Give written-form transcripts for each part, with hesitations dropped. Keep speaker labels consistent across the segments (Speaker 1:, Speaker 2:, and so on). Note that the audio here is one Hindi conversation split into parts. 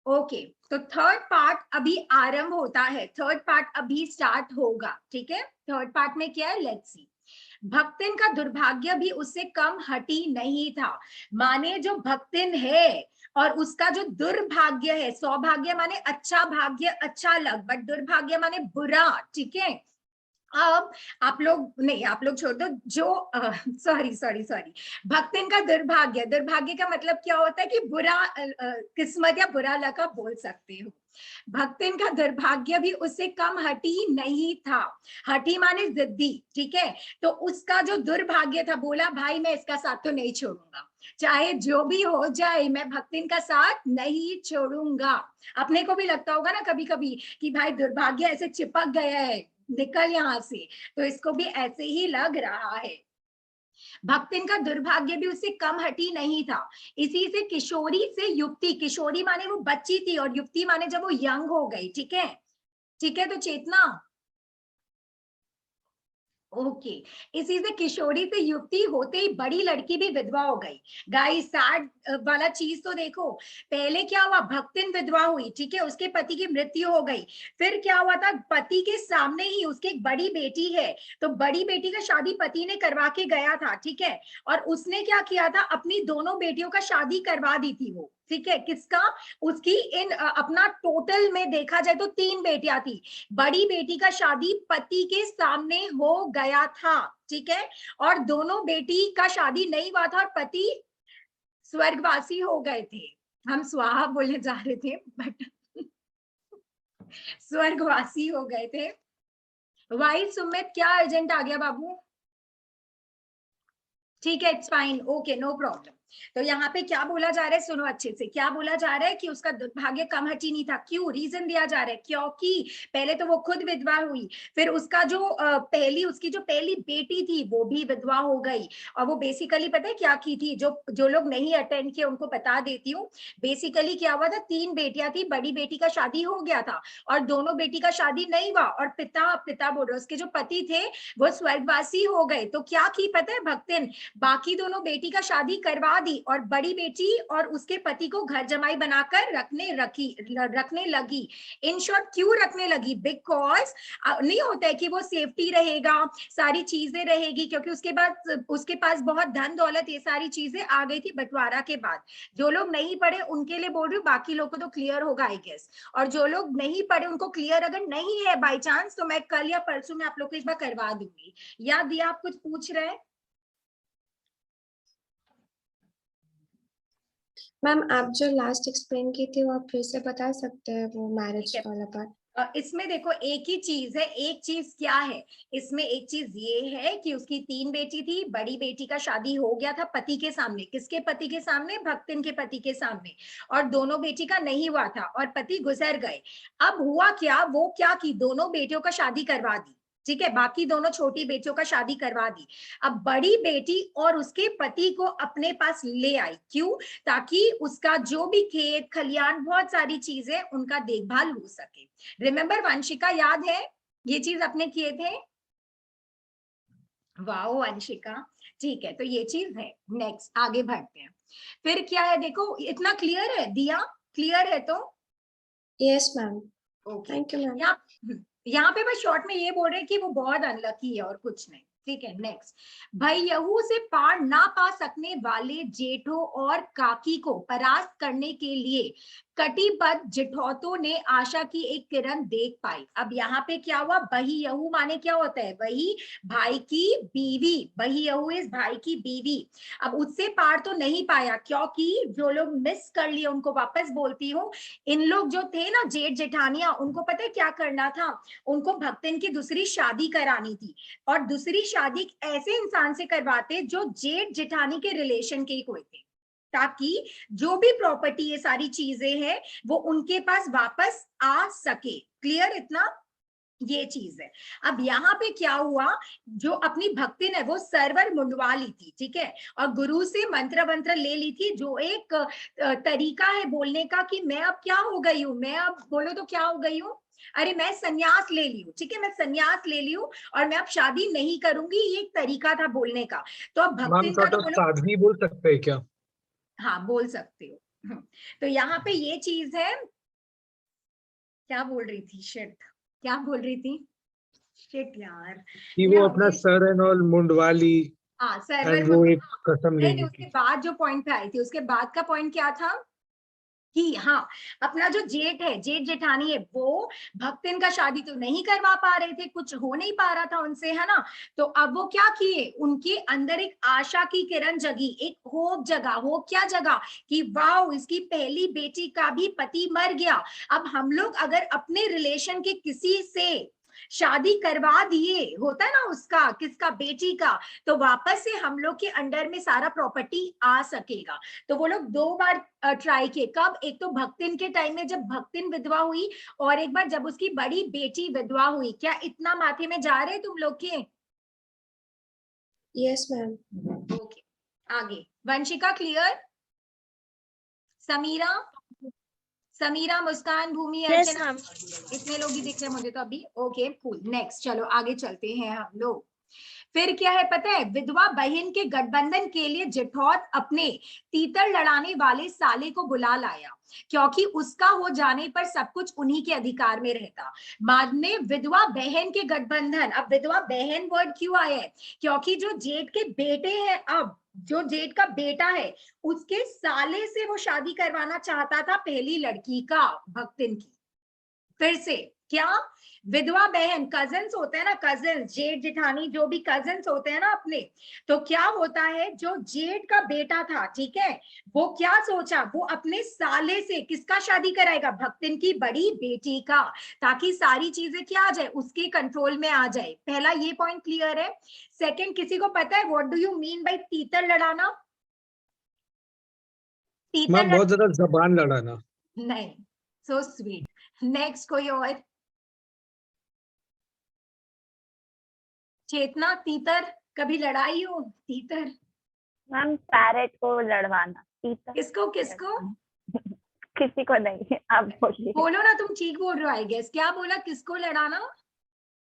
Speaker 1: ओके, तो थर्ड पार्ट अभी आरंभ होता है, थर्ड पार्ट अभी स्टार्ट होगा, ठीक है। थर्ड पार्ट में क्या है, लेट्स सी। भक्तिन का दुर्भाग्य भी उससे कम हटी नहीं था। माने जो भक्तिन है और उसका जो दुर्भाग्य है, सौभाग्य माने अच्छा भाग्य, अच्छा लक, बट दुर्भाग्य माने बुरा, ठीक है। अब आप लोग नहीं, आप लोग छोड़ दो, जो सॉरी सॉरी सॉरी, भक्तिन का दुर्भाग्य, दुर्भाग्य का मतलब क्या होता है कि बुरा किस्मत या बुरा लक आप बोल सकते हो। भक्तिन का दुर्भाग्य भी उससे कम हटी नहीं था। हटी माने जिद्दी, ठीक है। तो उसका जो दुर्भाग्य था, बोला भाई मैं इसका साथ तो नहीं छोड़ूंगा, चाहे जो भी हो जाए मैं भक्तिन का साथ नहीं छोड़ूंगा। अपने को भी लगता होगा ना कभी कभी कि भाई दुर्भाग्य ऐसे चिपक गया है, निकल यहां से, तो इसको भी ऐसे ही लग रहा है। भक्तिन का दुर्भाग्य भी उससे कम हटी नहीं था। इसी से किशोरी से युक्ति, किशोरी माने वो बच्ची थी और युक्ति माने जब वो यंग हो गई, ठीक है। ठीक है, तो चेतना, ओके। इसी से किशोरी से युक्ति होते ही बड़ी लड़की भी विधवा हो गई। गाइस सैड वाला चीज तो देखो, पहले क्या हुआ, भक्तिन विधवा हुई, ठीक है, उसके पति की मृत्यु हो गई। फिर क्या हुआ था, पति के सामने ही उसकी एक बड़ी बेटी है, तो बड़ी बेटी का शादी पति ने करवा के गया था, ठीक है। और उसने क्या किया था, अपनी दोनों बेटियों का शादी करवा दी थी वो, ठीक है। किसका, उसकी इन अपना टोटल में देखा जाए तो 3 बेटियां थी। बड़ी बेटी का शादी पति के सामने हो गया था, ठीक है। और दोनों बेटी का शादी नहीं हुआ था और पति स्वर्गवासी हो गए थे। हम स्वाहा बोलने जा रहे थे बट स्वर्गवासी हो गए थे। वाई सुमित, क्या अर्जेंट आ गया बाबू? ठीक है, it's fine, okay, no problem. तो यहाँ पे क्या बोला जा रहा है, सुनो अच्छे से, क्या बोला जा रहा है कि उसका दुर्भाग्य कम हटी नहीं था। क्यों, रीजन दिया जा रहा है, क्योंकि पहले तो वो खुद विधवा हुई, फिर उसका जो उसकी जो पहली बेटी थी वो भी विधवा हो गई। और वो बेसिकली पता है क्या की थी, जो जो लोग नहीं अटेंड किए उनको बता देती हूँ। बेसिकली क्या हुआ था, 3 बेटियां थी, बड़ी बेटी का शादी हो गया था और दोनों बेटी का शादी नहीं हुआ, और पिता पिता बोल रहे, उसके जो पति थे वो स्वर्गवासी हो गए। तो क्या की पता है भक्तिन, बाकी दोनों बेटी का शादी करवा दी और बड़ी बेटी और उसके पति को घर जमाई बनाकर रखने लगी। इन शॉर्ट क्यों रखने लगी, बिकॉज नहीं होता है कि वो सेफ्टी रहेगा, सारी चीजें रहेगी, क्योंकि उसके बाद उसके पास बहुत धन दौलत ये सारी चीजें आ गई थी बंटवारा के बाद। जो लोग नहीं पढ़े उनके लिए बोल रही हूँ, बाकी लोगों को तो क्लियर होगा आई गेस। और जो लोग नहीं पढ़े उनको क्लियर अगर नहीं है बाई चांस, तो मैं कल या परसों में आप लोग को एक बार करवा दूंगी। याद दिया, आप कुछ पूछ रहे हैं?
Speaker 2: मैम आप जो लास्ट एक्सप्लेन की थी वो आप फिर से बता सकते हैं, वो
Speaker 1: ठीक
Speaker 2: मैरिज
Speaker 1: है,
Speaker 2: वाला पार्ट?
Speaker 1: इसमें देखो एक ही चीज है, एक चीज क्या है, इसमें एक चीज ये है कि उसकी 3 बेटी थी, बड़ी बेटी का शादी हो गया था पति के सामने, किसके पति के सामने, भक्तिन के पति के सामने। और दोनों बेटी का नहीं हुआ था और पति गुजर गए। अब हुआ क्या, वो क्या की दोनों बेटियों का शादी करवा दी, ठीक है, बाकी दोनों छोटी बेटियों का शादी करवा दी। अब बड़ी बेटी और उसके पति को अपने पास ले आई, क्यों, ताकि उसका जो भी खेत खलियान बहुत सारी चीजें उनका देखभाल हो सके। रिमेम्बर वंशिका, याद है ये चीज अपने किए थे? वाओ वंशिका, ठीक है, तो ये चीज है। नेक्स्ट आगे बढ़ते हैं। फिर क्या है, देखो इतना क्लियर है, दिया क्लियर है तो?
Speaker 2: Yes ma'am.
Speaker 1: Okay.
Speaker 2: Thank you ma'am.
Speaker 1: यहाँ पे बस शॉर्ट में ये बोल रहे हैं कि वो बहुत अनलकी है और कुछ नहीं, ठीक है। नेक्स्ट, भैयहू से पार ना पा सकने वाले जेठों और काकी को परास्त करने के लिए कटिबद्ध जिठौतों ने आशा की एक किरण देख पाई। अब यहाँ पे क्या हुआ, बहियहू माने क्या होता है, वही भाई की बीवी, बहियहू इस भाई की बीवी। अब उससे पार तो नहीं पाया, क्योंकि जो लोग मिस कर लिए उनको वापस बोलती हूँ। इन लोग जो थे ना जेठ जेठानिया, उनको पता है क्या करना था, उनको भक्तिन की दूसरी शादी करानी थी। और दूसरी शादी ऐसे इंसान से करवाते जो जेठ जेठानी के रिलेशन के ही कोई थे, ताकि जो भी प्रॉपर्टी ये सारी चीजें हैं वो उनके पास वापस आ सके। क्लियर इतना, ये चीज है। अब यहाँ पे क्या हुआ, जो अपनी भक्तिन है वो सरवर मुंडवा ली थी, ठीक है, और गुरु से मंत्र वंत्र ले ली थी, जो एक तरीका है बोलने का कि मैं अब क्या हो गई हूँ, मैं अब बोलो तो क्या हो गई हूँ, अरे मैं संन्यास ले ली हूँ, ठीक है, मैं संन्यास ले ली हूँ और मैं अब शादी नहीं करूंगी, ये एक तरीका था बोलने का। तो अब
Speaker 3: मैम
Speaker 1: भक्तिन का
Speaker 3: सॉर्ट
Speaker 1: तो
Speaker 3: ऑफ
Speaker 1: बोलो,
Speaker 3: साध्वी बोल सकते हैं क्या?
Speaker 1: हाँ बोल सकते हो। तो यहाँ पे ये चीज है, क्या बोल रही थी, शिट, क्या बोल रही थी, शिट यार,
Speaker 3: कि
Speaker 1: या
Speaker 3: वो अपना सर एंड ऑल मुंडवा ली
Speaker 1: हाँ
Speaker 3: एंड
Speaker 1: सर्वर,
Speaker 3: वो एक कसम ले
Speaker 1: नहीं
Speaker 3: ली
Speaker 1: उसके
Speaker 3: थी।
Speaker 1: बाद जो पॉइंट पे आई थी, उसके बाद का पॉइंट क्या था कि हाँ, अपना जो जेठ है, जेठ जेठानी है, वो भक्तिन का शादी तो नहीं करवा पा रहे थे, कुछ हो नहीं पा रहा था उनसे, है ना। तो अब वो क्या किए, उनके अंदर एक आशा की किरण जगी, एक होप जगा। होप क्या जगा कि वाओ, इसकी पहली बेटी का भी पति मर गया, अब हम लोग अगर अपने रिलेशन के किसी से शादी करवा दिए, होता है ना उसका, किसका, बेटी का, तो वापस से हम लोग के अंडर में सारा प्रॉपर्टी आ सकेगा। तो वो लोग 2 बार ट्राई किए। कब, एक तो भक्तिन के टाइम में जब भक्तिन विधवा हुई, और एक बार जब उसकी बड़ी बेटी विधवा हुई। क्या इतना माथे में जा रहे तुम लोग के?
Speaker 2: Yes ma'am.
Speaker 1: ओके, आगे वंशिका क्लियर, समीरा, समीरा, मुस्कान, भूमि,
Speaker 4: यस
Speaker 1: अर्चना,
Speaker 4: मैम।
Speaker 1: इतने लोग ही दिख रहे हैं मुझे तो अभी। ओके कूल, नेक्स्ट चलो आगे चलते हैं हम लोग। फिर क्या है पता है, विधवा बहन के गठबंधन के लिए जेठौत अपने तीतर लड़ाने वाले साले को बुला लाया, क्योंकि उसका हो जाने पर सब कुछ उन्हीं के अधिकार में रहता। बाद में विधवा बहन के गठबंधन, अब विधवा बहन वर्ड क्यों आया है, क्योंकि जो जेठ के बेटे हैं, अब जो जेठ का बेटा है, उसके साले से वो शादी करवाना चाहता था पहली लड़की का, भक्तिन की। फिर से क्या, विधवा बहन, कजन्स होते हैं ना, कजन्स, जेठ जेठानी, जो भी कजन्स होते हैं ना अपने, तो क्या होता है, जो जेठ का बेटा था, ठीक है, वो क्या सोचा, वो अपने साले से किसका शादी कराएगा, भक्तिन की बड़ी बेटी का, ताकि सारी चीजें क्या आ जाए, उसके कंट्रोल में आ जाए। पहला ये पॉइंट क्लियर है। सेकंड, किसी को पता है what do you mean by तीतर लड़ाना? तीतर
Speaker 3: मैम बहुत ज्यादा जबान लड़ाना।
Speaker 1: नहीं, सो स्वीट। नेक्स्ट कोई और? चेतना, तीतर कभी लड़ाई हो, तीतर?
Speaker 4: मैम पैरेट को लड़वाना, तीतर
Speaker 1: किसको किसको?
Speaker 4: लड़वाना। किसी को नहीं, आप बोलिए।
Speaker 1: बोलो ना, तुम ठीक बोल रहे हो आई गेस। क्या बोला, किसको लड़ाना?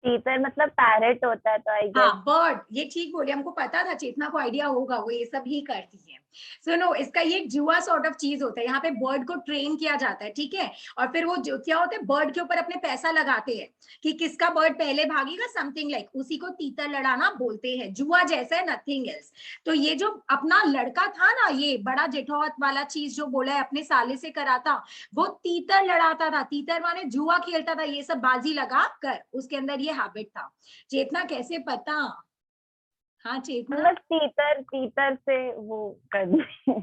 Speaker 4: तीतर मतलब पैरेट होता है, तो आई
Speaker 1: हाँ
Speaker 4: गेस।
Speaker 1: बर्ड, ये ठीक बोले, हमको पता था, चेतना को आइडिया होगा, वो ये सब ही करती है। सुनो, इसका ये जुआ सॉर्ट ऑफ चीज होता है, यहाँ पे बर्ड को ट्रेन किया जाता है, ठीक है, और फिर वो जो क्या होता है, बर्ड के ऊपर अपने पैसा लगाते हैं कि किसका बर्ड पहले भागेगा, समथिंग लाइक, उसी को तीतर लड़ाना बोलते हैं। जुआ जैसा है, नथिंग एल्स। तो ये जो अपना लड़का था ना, ये बड़ा जेठौत वाला चीज जो बोला है, अपने साले से कराता, वो तीतर लड़ाता था। तीतर माने जुआ खेलता था, ये सब बाजी लगा कर, उसके अंदर ये हैबिट था। चेतना कैसे पता? हाँ चेतना।
Speaker 4: मतलब तीतर, तीतर से वो कर दी।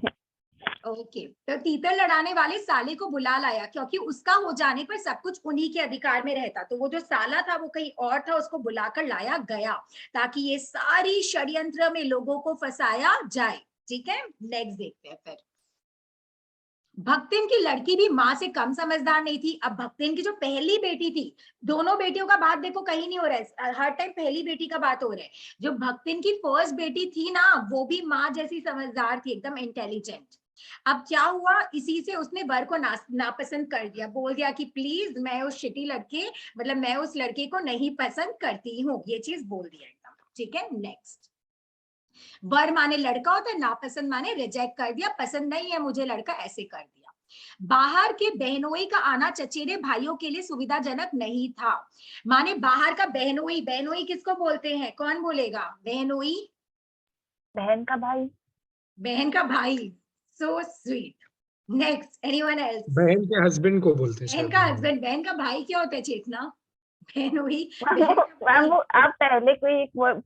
Speaker 1: ओके, तो तीतर लड़ाने वाले साले को बुला लाया, क्योंकि उसका हो जाने पर सब कुछ उन्हीं के अधिकार में रहता। तो वो जो साला था वो कहीं और था, उसको बुलाकर लाया गया, ताकि ये सारी षड्यंत्र में लोगों को फंसाया जाए। ठीक है, नेक्स्ट देखते हैं फिर। भक्तिन की लड़की भी माँ से कम समझदार नहीं थी। अब भक्तिन की जो पहली बेटी थी, दोनों बेटियों का बात देखो कहीं नहीं हो रहा है, हर टाइम पहली बेटी का बात हो रहा है। जो भक्तिन की फर्स्ट बेटी थी ना, वो भी माँ जैसी समझदार थी, एकदम इंटेलिजेंट। अब क्या हुआ, इसी से उसने वर को नापसंद कर दिया, बोल दिया कि प्लीज मैं उस शिटी लड़के, मतलब मैं उस लड़के को नहीं पसंद करती हूँ, ये चीज बोल दिया एकदम। ठीक है, नेक्स्ट। वर माने लड़का होता है, नापसंद माने रिजेक्ट कर दिया, पसंद नहीं है मुझे लड़का, ऐसे कर दिया। बाहर के बहनोई का आना चचेरे भाइयों के लिए सुविधाजनक नहीं था। माने बाहर का बहनोई, बहनोई किसको बोलते हैं, कौन बोलेगा, बहनोई?
Speaker 4: बहन का भाई।
Speaker 1: बहन का भाई, so sweet. Next, anyone else?
Speaker 3: बहन के हस्बैंड को बोलते हैं
Speaker 1: बहन
Speaker 3: शायद
Speaker 1: का
Speaker 3: बहनोई।
Speaker 1: हस्बैंड, बहन का भाई क्या होता है चेतना? बहनोई,
Speaker 4: मैम
Speaker 1: बहन
Speaker 4: वो,
Speaker 1: का
Speaker 4: मैम
Speaker 1: भाई।
Speaker 4: वो आप पहले कोई एक वर्ड,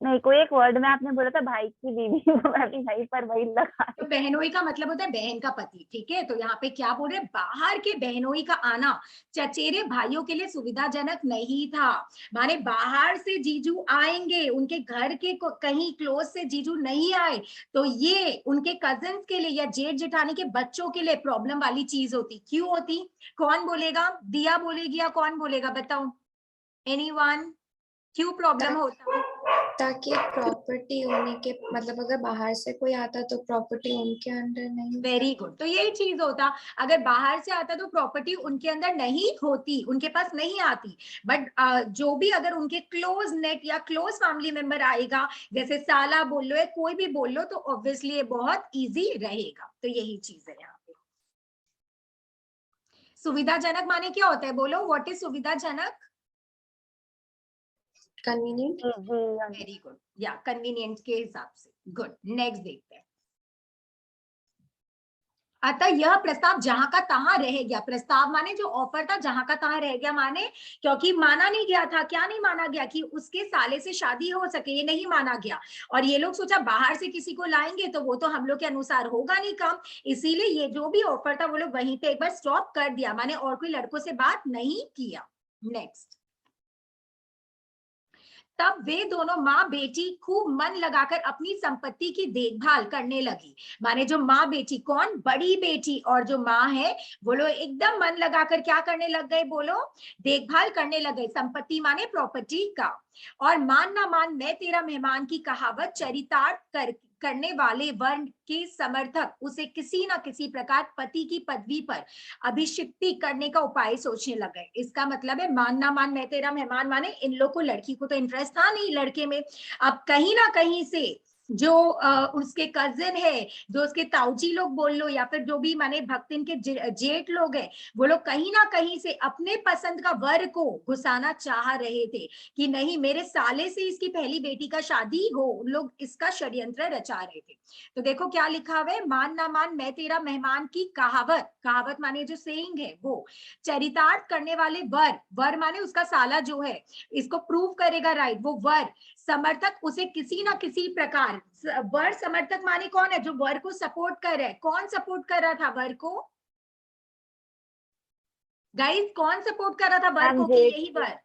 Speaker 4: नहीं कोई एक वर्ड में आपने बोला था भाई की बीवी, तो मैं भी वहीं पर वही लगा।
Speaker 1: तो बहनोई का मतलब होता है बहन का पति। ठीक है, तो यहाँ पे क्या बोल रहे, बाहर के बहनोई का आना चचेरे भाइयों के लिए सुविधाजनक नहीं था। माने बाहर से जीजू आएंगे, उनके घर के कहीं क्लोज से जीजू नहीं आए, तो ये उनके कजिन्स के लिए या जेठ जेठानी के बच्चों के लिए प्रॉब्लम वाली चीज होती। क्यों होती, कौन बोलेगा, दिया बोलेगी या कौन बोलेगा, बताओ, एनीवन? क्यों प्रॉब्लम होता?
Speaker 2: ताकि प्रॉपर्टी होने के मतलब अगर बाहर से कोई आता तो प्रॉपर्टी उनके अंडर नहीं
Speaker 1: वेरी गुड, तो यही चीज होता, अगर बाहर से आता तो प्रॉपर्टी उनके अंदर नहीं होती, उनके पास नहीं आती। बट जो भी अगर उनके क्लोज नेट या क्लोज फैमिली मेंबर आएगा, जैसे साला बोल लो या कोई भी बोल लो, तो ऑब्वियसली ये बहुत इजी रहेगा। तो यही चीज है यहाँ। सुविधाजनक माने क्या होता है, बोलो व्हाट इज सुविधाजनक?
Speaker 2: कन्वीनियंट।
Speaker 1: वेरी गुड, या कन्वीनियंट के हिसाब से। गुड, नेक्स्ट देखते हैं। अतः यह प्रस्ताव जहां का तहां रह गया। प्रस्ताव माने जो ऑफर था जहां का तहां रह गया, माने क्योंकि माना नहीं गया था। क्या नहीं माना गया? कि उसके साले से शादी हो सके, ये नहीं माना गया। और ये लोग सोचा बाहर से किसी को लाएंगे तो वो तो हम लोग के अनुसार होगा नहीं काम, इसीलिए ये जो भी ऑफर था वो लोग वहीं पे एक बार स्टॉप कर दिया, माने और कोई लड़कों से बात नहीं किया। नेक्स्ट, तब वे दोनों माँ बेटी खूब मन लगाकर अपनी संपत्ति की देखभाल करने लगी। माने जो माँ बेटी, कौन? बड़ी बेटी और जो माँ है, वो लोग एकदम मन लगाकर क्या करने लग गए, बोलो? देखभाल करने लगे। संपत्ति माने प्रॉपर्टी का। और मान ना मान मैं तेरा मेहमान की कहावत चरितार्थ करने वाले वर्ण के समर्थक उसे किसी ना किसी प्रकार पति की पदवी पर अभिषिक्ति करने का उपाय सोचने लग गए। इसका मतलब है मान ना मान मैं तेरा मेहमान, माने इन लोग को लड़की को तो इंटरेस्ट था नहीं लड़के में। अब कहीं ना कहीं से जो उसके कजिन है, जो उसके ताऊजी लोग बोल लो, या फिर जो भी माने भक्तिन के जेठ लोग हैं, वो लोग कहीं ना कहीं से अपने पसंद का वर को घुसाना चाह रहे थे कि नहीं मेरे साले से इसकी पहली बेटी का शादी हो। लोग इसका षड्यंत्र रचा रहे थे। तो देखो क्या लिखा हुआ है, मान ना मान मैं तेरा मेहमान की कहावत, कहावत माने जो सेइंग है वो, चरितार्थ करने वाले वर, वर माने उसका साला जो है इसको प्रूव करेगा, राइट, वो वर समर्थक उसे किसी ना किसी प्रकार, वर समर्थक माने कौन है? जो वर को सपोर्ट कर रहा है। कौन सपोर्ट कर रहा था वर को? गाइस कौन सपोर्ट कर रहा था वर को? कि यही वर,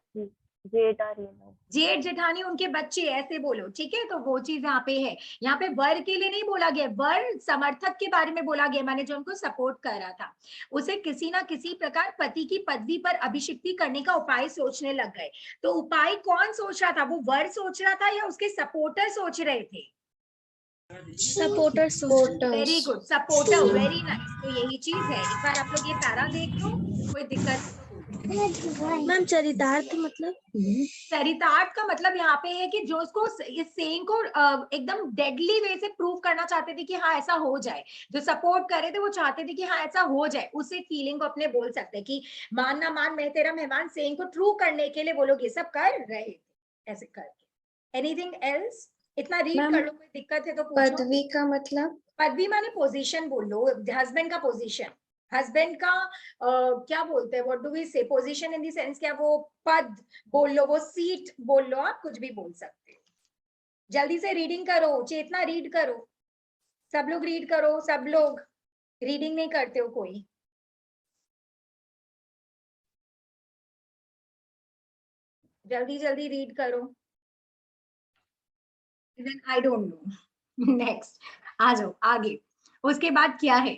Speaker 4: जेठ और ये लोग,
Speaker 1: जेठ जेठानी उनके बच्चे, ऐसे बोलो, ठीक है। तो वो चीज यहाँ पे है। यहाँ पे वर के लिए नहीं बोला गया, वर समर्थक के बारे में बोला गया, माने जो उनको सपोर्ट कर रहा था उसे किसी ना किसी प्रकार पति की पदवी पर अभिषिक्ति करने का उपाय सोचने लग गए। तो उपाय कौन सोच रहा था? वो वर सोच रहा था या उसके सपोर्टर सोच रहे थे?
Speaker 2: Supporters.
Speaker 1: Very good, supporter, very nice. तो यही चीज है। एक बार आप लोग ये पैरा देख लो, कोई दिक्कत?
Speaker 2: मैम चरितार्थ मतलब?
Speaker 1: चरितार्थ का मतलब यहाँ पे है कि जो उसको इस सेइंग को एकदम डेडली वे से प्रूव करना चाहते थे कि हाँ ऐसा हो जाए। जो सपोर्ट कर रहे थे वो चाहते थे कि हाँ ऐसा हो जाए। उस एक फीलिंग को अपने बोल सकते हैं कि मान ना मान मैं तेरा मेहमान सेइंग को ट्रू करने के लिए वो लोग ये सब कर रहे थे, ऐसे करके। Anything else? इतना रीड कर लो, कोई दिक्कत है तो पूछो।
Speaker 2: पदवी का मतलब?
Speaker 1: पदवी माने पोजीशन बोल लो, हस्बैंड का पोजीशन, हस्बैंड का क्या बोलते हैं, व्हाट डू वी से, पोजीशन इन द सेंस क्या, वो पद बोल लो, वो सीट बोल लो, आप कुछ भी बोल सकते हो। जल्दी से रीडिंग करो, चेतना रीड करो, सब लोग रीड करो, सब लोग रीडिंग नहीं करते हो कोई? जल्दी जल्दी रीड करो। Even I don't know. Next, आ जाओ आगे। उसके बाद क्या है?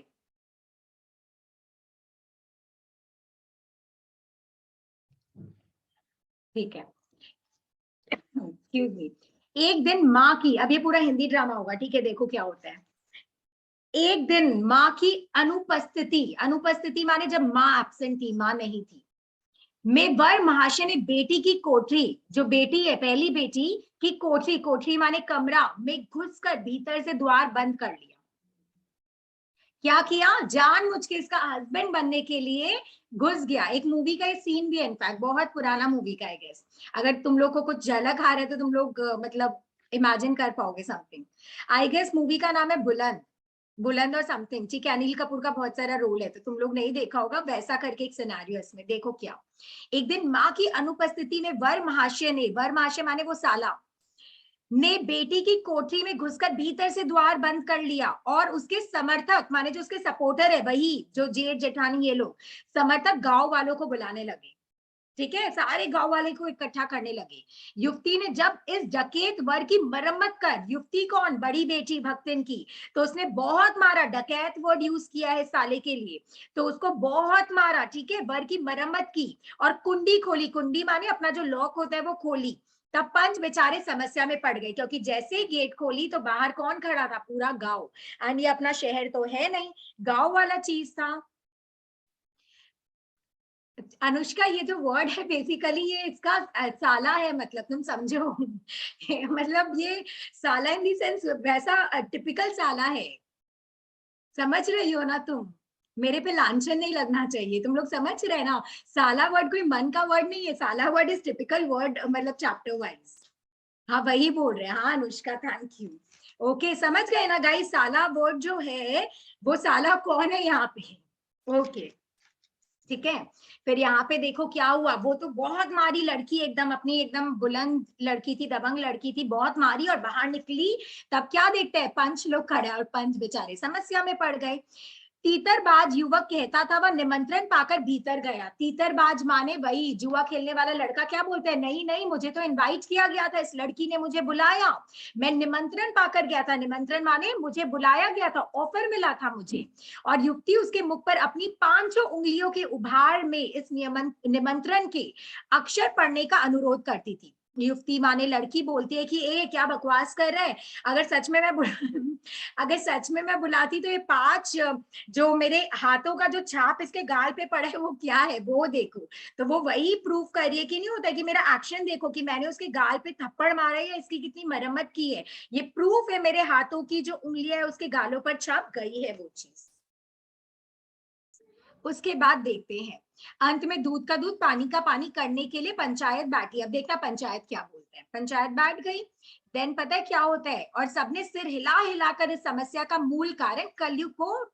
Speaker 1: ठीक है, एक्सक्यूज मी। एक दिन माँ की, अब ये पूरा हिंदी ड्रामा होगा, ठीक है, देखो क्या होता है। एक दिन माँ की अनुपस्थिति, अनुपस्थिति माने जब माँ एब्सेंट थी, माँ नहीं थी, में वर महाशय ने बेटी की कोठरी, जो बेटी है पहली बेटी की कोठरी, कोठरी माने कमरा, में घुसकर भीतर से द्वार बंद कर लिया। क्या किया? जानबूझ के इसका हस्बैंड बनने के लिए घुस गया। एक मूवी का सीन भी है, इनफैक्ट बहुत पुराना मूवी का, आई गेस। अगर तुम लोग को कुछ झलक आ रहा है तो तुम लोग मतलब इमेजिन कर पाओगे समथिंग। आई गेस मूवी का नाम है बुलंद, बुलंद और समथिंग, ठीक है। अनिल कपूर का बहुत सारा रोल है, तो तुम लोग नहीं देखा होगा, वैसा करके एक सिनेरियो इसमें। देखो क्या, एक दिन माँ की अनुपस्थिति में वर महाशय ने, वर महाशय माने वो साला, ने बेटी की कोठरी में घुसकर भीतर से द्वार बंद कर लिया और उसके समर्थक माने जो उसके सपोर्टर है, वही जो जेठ जेठानी ये लोग, समर्थक गांव वालों को बुलाने लगे, ठीक है, सारे गांव वाले को इकट्ठा करने लगे। युवती ने जब इस डकैत वर की मरम्मत कर, युवती कौन? बड़ी बेटी भक्तिन की, तो उसने बहुत मारा, डकैत वर्ड यूज किया है साले के लिए, तो उसको बहुत मारा, ठीक है, वर की मरम्मत की और कुंडी खोली, कुंडी माने अपना जो लॉक होता है वो खोली। तब पंच बेचारे समस्या में पड़ गए, क्योंकि जैसे ही गेट खोली तो बाहर कौन खड़ा था? पूरा गांव। एंड ये अपना शहर तो है नहीं, गांव वाला चीज था। अनुष्का, ये जो वर्ड है बेसिकली ये इसका साला है, मतलब तुम समझो। मतलब ये साला इन दी सेंस वैसा टिपिकल साला है, समझ रही हो ना तुम? मेरे पे लांछन नहीं लगना चाहिए, तुम लोग समझ रहे हैं ना। साला वर्ड कोई मन का वर्ड नहीं है, साला वर्ड इज टिपिकल वर्ड, मतलब चैप्टर वाइज। हाँ वही बोल रहे हैं, हाँ अनुष्का थैंक यू। ओके समझ गए ना गाइस, साला वर्ड जो है वो साला कौन है यहाँ पे। ओके ठीक है। फिर यहाँ पे देखो क्या हुआ, वो तो बहुत मारी लड़की, एकदम अपनी एकदम बुलंद लड़की थी, दबंग लड़की थी, बहुत मारी और बाहर निकली। तब क्या देखते हैं, पंच लोग खड़े और पंच बेचारे समस्या में पड़ गए। तीतरबाज युवक कहता था वह निमंत्रण पाकर भीतर गया। तीतरबाज माने वही जुआ खेलने वाला लड़का क्या बोलते हैं, नहीं नहीं मुझे तो इनवाइट किया गया था, इस लड़की ने मुझे बुलाया, मैं निमंत्रण पाकर गया था। निमंत्रण माने मुझे बुलाया गया था, ऑफर मिला था मुझे। और युवती उसके मुख पर अपनी 5 उंगलियों के उभार में इस निमंत्रण के अक्षर पढ़ने का अनुरोध करती थी। युवती माने लड़की बोलती है कि ए क्या बकवास कर रहा है, अगर सच में मैं अगर सच में मैं बुलाती तो ये 5 जो मेरे हाथों का जो छाप इसके गाल पे पड़ा है वो क्या है वो देखो। तो वो वही प्रूफ कर रही है कि नहीं होता कि मेरा एक्शन देखो कि मैंने उसके गाल पे थप्पड़ मारा है या इसकी कितनी मरम्मत की है, ये प्रूफ है मेरे हाथों की जो उंगलियां है उसके गालों पर छप गई है वो चीज। उसके बाद देखते हैं अंत में दूध का दूध पानी का पानी करने के लिए पंचायत बैठी। अब देखना पंचायत क्या बोलते हैं। पंचायत बैठ गई, देन पता है क्या होता है, और सबने सिर हिला हिलाकर इस समस्या का मूल कारण कलयुग को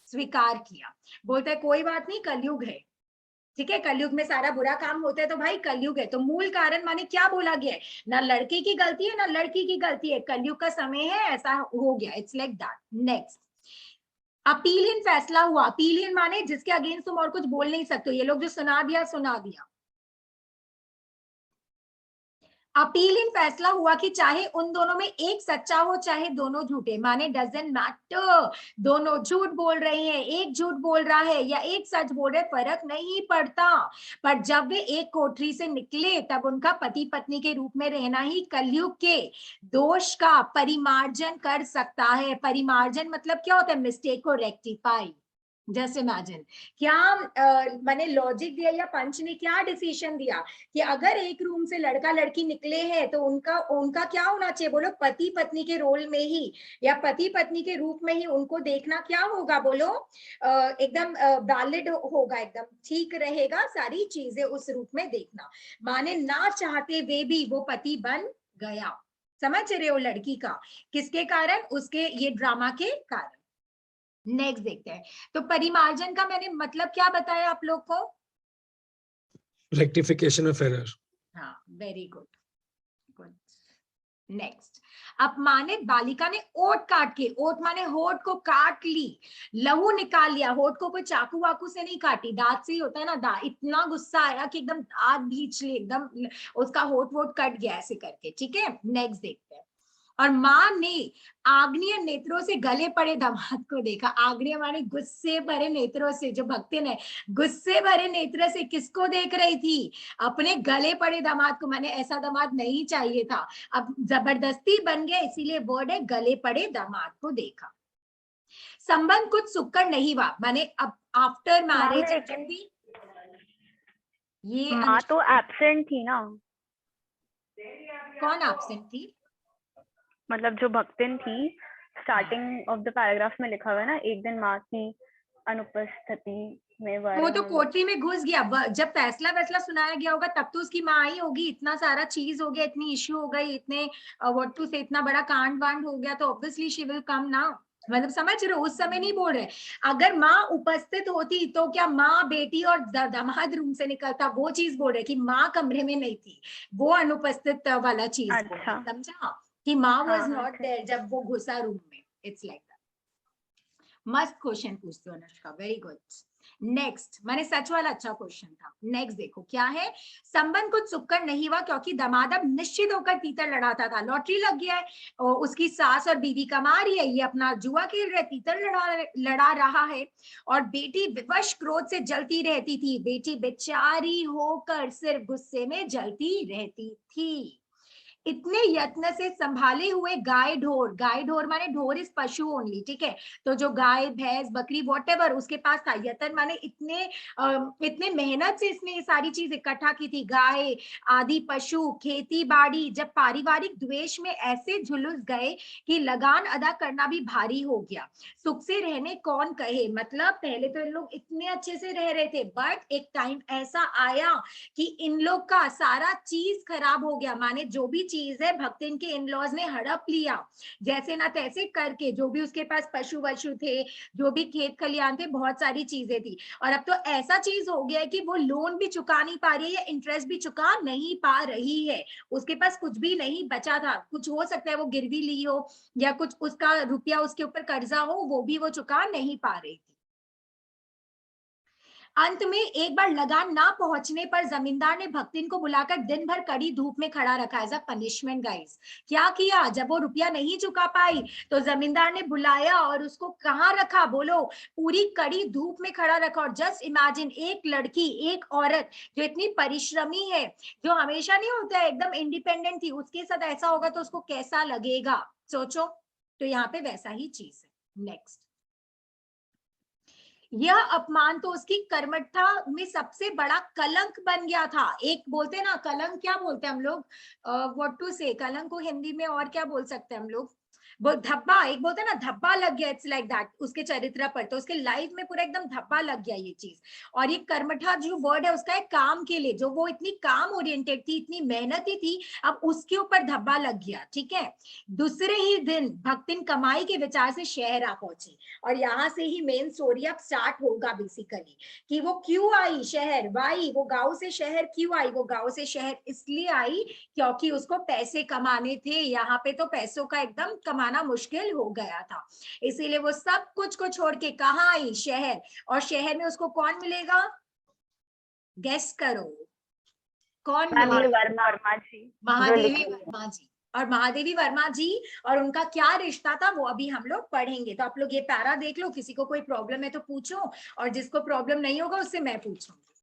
Speaker 1: स्वीकार किया। बोलते हैं कोई बात नहीं, कलयुग है, ठीक है, कलयुग में सारा बुरा काम होता है तो भाई कलयुग है। तो मूल कारण माने क्या बोला गया है, ना लड़के की गलती है ना लड़की की गलती है, कलयुग का समय है, ऐसा हो गया, इट्स लाइक दैट। नेक्स्ट अपीलहीन फैसला हुआ। अपीलहीन माने जिसके अगेंस्ट तुम और कुछ बोल नहीं सकते, ये लोग जो सुना दिया सुना दिया। अपीलहीन फैसला हुआ कि चाहे उन दोनों में एक सच्चा हो चाहे दोनों झूठे, माने डजंट मैटर, दोनों झूठ बोल रहे हैं, एक झूठ बोल रहा है या एक सच बोल रहे, फर्क नहीं पड़ता। पर जब वे एक कोठरी से निकले तब उनका पति पत्नी के रूप में रहना ही कलयुग के दोष का परिमार्जन कर सकता है। परिमार्जन मतलब क्या होता है, मिस्टेक को रेक्टिफाई। जस्ट इमेजिन क्या मैंने लॉजिक दिया या पंच ने क्या डिसीजन दिया कि अगर एक रूम से लड़का लड़की निकले हैं तो उनका क्या होना चाहिए, बोलो पति पत्नी के रोल में ही या पति पत्नी के रूप में ही उनको देखना क्या होगा, बोलो एकदम वैलिड होगा, एकदम ठीक रहेगा, सारी चीजें उस रूप में देखना। माने ना चाहते वे भी वो पति बन गया। समझ रहे हो लड़की का, किसके कारण, उसके ये ड्रामा के कारण। नेक्स्ट देखते हैं। तो परिमार्जन का मैंने मतलब क्या बताया आप लोग को,
Speaker 3: रेक्टिफिकेशन ऑफ एरर।
Speaker 1: हाँ वेरी गुड गुड। नेक्स्ट अपमानित बालिका ने ओठ काट के, ओठ माने होठ को काट ली, लहू निकाल लिया, होठ को कोई चाकू वाकू से नहीं काटी, दांत से ही होता है ना, दांत, इतना गुस्सा आया कि एकदम दांत भींच ले, एकदम उसका होठ वोट कट गया ऐसे करके, ठीक है। नेक्स्ट देखते हैं। और मां ने आग्नेय नेत्रों से गले पड़े दामाद को देखा। आग्नेय माने गुस्से भरे नेत्रों से, जो भक्तिन है गुस्से भरे नेत्र से किसको देख रही थी, अपने गले पड़े दामाद को। मैंने ऐसा दामाद नहीं चाहिए था, अब जबरदस्ती बन गया, इसीलिए वर्ड है गले पड़े दामाद को देखा। संबंध कुछ सुक्कड़ नहीं हुआ, माने अब आफ्टर मैरिज जब भी ये
Speaker 4: माँ तो एब्सेंट थी ना।
Speaker 1: कौन एब्सेंट थी,
Speaker 4: मतलब जो भक्तिन थी, स्टार्टिंग ऑफ द पैराग्राफ में लिखा हुआ है ना, एक दिन माँ की अनुपस्थिति में
Speaker 1: वो तो कोठरी में घुस गया, जब फैसला वैसला सुनाया गया होगा तब तो उसकी माँ आई होगी, इतना सारा चीज हो गया, इतनी इश्यू हो गई, इतने व्हाट टू से इतना बड़ा कांड वांड हो गया, तो ऑब्वियसली शी विल कम ना। मतलब समझ रहे हो, उस समय नहीं बोल रहे, अगर माँ उपस्थित होती तो क्या माँ बेटी और दामाद रूम से निकलता, वो चीज बोल रहे कि माँ कमरे में नहीं थी, वो अनुपस्थित वाला चीज
Speaker 4: अच्छा।
Speaker 1: समझा कि माँ वाज
Speaker 4: हाँ,
Speaker 1: नॉट देयर जब वो घुसा रूम में। It's like that. मस्त क्वेश्चन पूछते हो अनुष्का, वेरी गुड। नेक्स्ट, मैंने सच वाला अच्छा क्वेश्चन था। नेक्स्ट देखो क्या है, संबंध कुछ सुक्कड़ नहीं हुआ क्योंकि दामाद अब निश्चित होकर तीतर लड़ाता था, लॉटरी लग गया है, और उसकी सास और बीवी कमा रही है, ये अपना जुआ खेल रहे, तीतर लड़ा रहा है, और बेटी विवश क्रोध से जलती रहती थी, बेटी बेचारी होकर सिर्फ गुस्से में जलती रहती थी। इतने यत्न से संभाले हुए गाय ढोर माने ढोर इज पशु ओनली, ठीक है। तो जो गाय भैंस बकरी वॉटेवर उसके पास था, यत्न माने इतने मेहनत से इसने ये सारी चीज इकट्ठा की थी, गाय आदि पशु खेती बाड़ी, जब पारिवारिक द्वेष में ऐसे झुलस गए कि लगान अदा करना भी भारी हो गया। सुख से रहने कौन कहे, मतलब पहले तो इन लोग इतने अच्छे से रह रहे थे, बट एक टाइम ऐसा आया कि इन लोग का सारा चीज खराब हो गया। माने जो भी चीज है भक्तिन के इन लॉज ने हड़प लिया, जैसे ना तैसे करके, जो भी उसके पास पशु वशु थे, जो भी खेत खलियान थे, बहुत सारी चीजें थी। और अब तो ऐसा चीज हो गया है कि वो लोन भी चुका नहीं पा रही है या इंटरेस्ट भी चुका नहीं पा रही है, उसके पास कुछ भी नहीं बचा था। कुछ हो सकता है वो गिरवी ली हो या कुछ उसका रुपया उसके ऊपर कर्जा हो, वो भी वो चुका नहीं पा रही थी। अंत में एक बार लगान ना पहुंचने पर जमींदार ने भक्तिन को बुलाकर दिन भर कड़ी धूप में खड़ा रखा एज अ पनिशमेंट। गाइस क्या किया, जब वो रुपया नहीं चुका पाई तो जमींदार ने बुलाया और उसको कहाँ रखा, बोलो, पूरी कड़ी धूप में खड़ा रखा। और जस्ट इमेजिन, एक लड़की, एक औरत जो इतनी परिश्रमी है, जो हमेशा नहीं होता है एकदम इंडिपेंडेंट थी, उसके साथ ऐसा होगा तो उसको कैसा लगेगा, सोचो। तो यहाँ पे वैसा ही चीज है। नेक्स्ट, यह अपमान तो उसकी कर्मठता में सबसे बड़ा कलंक बन गया था। एक बोलते ना कलंक, क्या बोलते हैं हम लोग, व्हाट टू से, कलंक को हिंदी में और क्या बोल सकते हैं हम लोग, वो धब्बा, एक बोलते हैं ना धब्बा लग गया, इट्स लाइक दैट उसके चरित्र पर, तो उसके लाइफ में पूरा एकदम धब्बा लग गया ये चीज। और ये कर्मठा जो वर्ड है उसका है काम के लिए, जो वो इतनी काम ओरिएंटेड थी, इतनी मेहनती थी, अब उसके ऊपर धब्बा लग गया, ठीक है। दूसरे ही दिन भक्तिन कमाई के विचार से शहर आ पहुंची, और यहाँ से ही मेन स्टोरी अब स्टार्ट होगा बेसिकली, कि वो क्यों आई शहर, वाई, वो गांव से शहर क्यों आई, वो गांव से शहर इसलिए आई क्योंकि उसको पैसे कमाने थे। यहाँ पे तो पैसों का एकदम कमाना मुश्किल हो गया था, इसीलिए वो सब कुछ को छोड़ के कहाँ आई, शहर। और शहर में उसको कौन मिलेगा, गेस करो कौन मिलेगा,
Speaker 4: वर्मा जी,
Speaker 1: महादेवी वर्मा जी। और महादेवी वर्मा जी और उनका क्या रिश्ता था वो अभी हम लोग पढ़ेंगे। तो आप लोग ये पैरा देख लो, किसी को कोई प्रॉब्लम है तो पूछो, और जिसको प्रॉब्लम नहीं होगा उससे मैं पूछूंगी।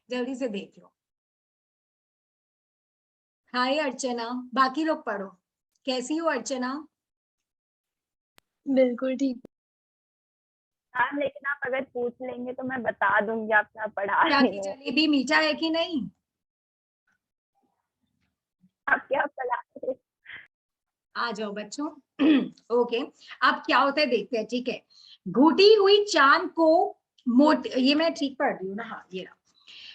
Speaker 1: जल्दी से देख लो। हाय अर्चना, बाकी लोग पढ़ो। कैसी हो अर्चना?
Speaker 2: बिल्कुल ठीक।
Speaker 4: हाँ, लेकिन आप अगर पूछ लेंगे तो मैं बता दूंगी आप क्या पढ़ा
Speaker 1: क्या
Speaker 4: रही
Speaker 1: की
Speaker 4: हो।
Speaker 1: जलेबी मीठा है कि नहीं?
Speaker 4: आप क्या पढ़ा रहे हो?
Speaker 1: आ जाओ बच्चों। ओके, अब क्या होता है देखते हैं, ठीक है। घुटी हुई चांद को ये मैं ठीक पढ़ रही हूँ ना, हाँ ये रहा।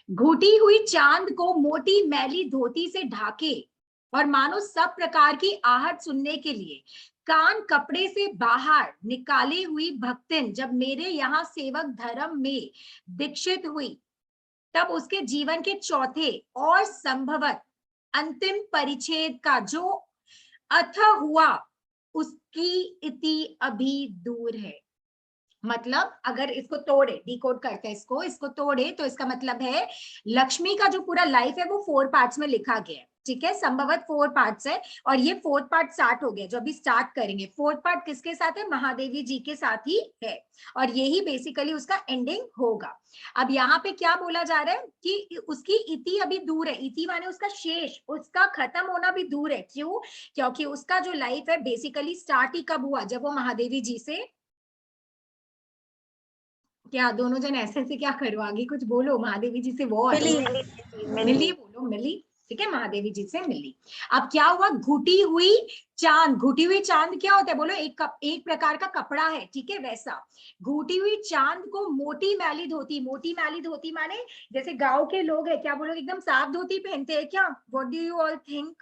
Speaker 1: घुटी हुई चांद को मोटी मैली धोती से ढाके और मानो सब प्रकार की आहट सुनने के लिए कान कपड़े से बाहर निकाले हुई भक्तिन जब मेरे यहाँ सेवक धर्म में दीक्षित हुई, तब उसके जीवन के चौथे और संभवत अंतिम परिच्छेद का जो अथः हुआ उसकी इति अभी दूर है। मतलब अगर इसको तोड़े, डिकोड करते हैं इसको तोड़े तो इसका मतलब है लक्ष्मी का जो पूरा लाइफ है वो 4 पार्ट्स में लिखा गया है, ठीक है, संभवत 4 पार्ट्स है। और ये 4th पार्ट स्टार्ट हो गया, जो अभी स्टार्ट करेंगे 4th पार्ट किसके साथ है, महादेवी जी के साथ ही है, और यही बेसिकली उसका एंडिंग होगा। अब यहाँ पे क्या बोला जा रहा है कि उसकी इति अभी दूर है, इति माने उसका शेष, उसका खत्म होना भी दूर है। क्यों? क्योंकि उसका जो लाइफ है बेसिकली स्टार्ट ही कब हुआ, जब वो महादेवी जी से, क्या दोनों जन ऐसे से क्या करो, आगे कुछ बोलो, महादेवी जी से वो मिली बोलो, मिली, ठीक है, महादेवी जी से मिली। अब क्या हुआ, घुटी हुई चांद, घुटी हुई चांद क्या होता है बोलो, एक प्रकार का कपड़ा है, ठीक है, वैसा घुटी हुई चांद को मोटी मैली धोती माने जैसे गांव के लोग है, क्या बोलो एकदम साफ धोती पहनते हैं क्या, what do you all think,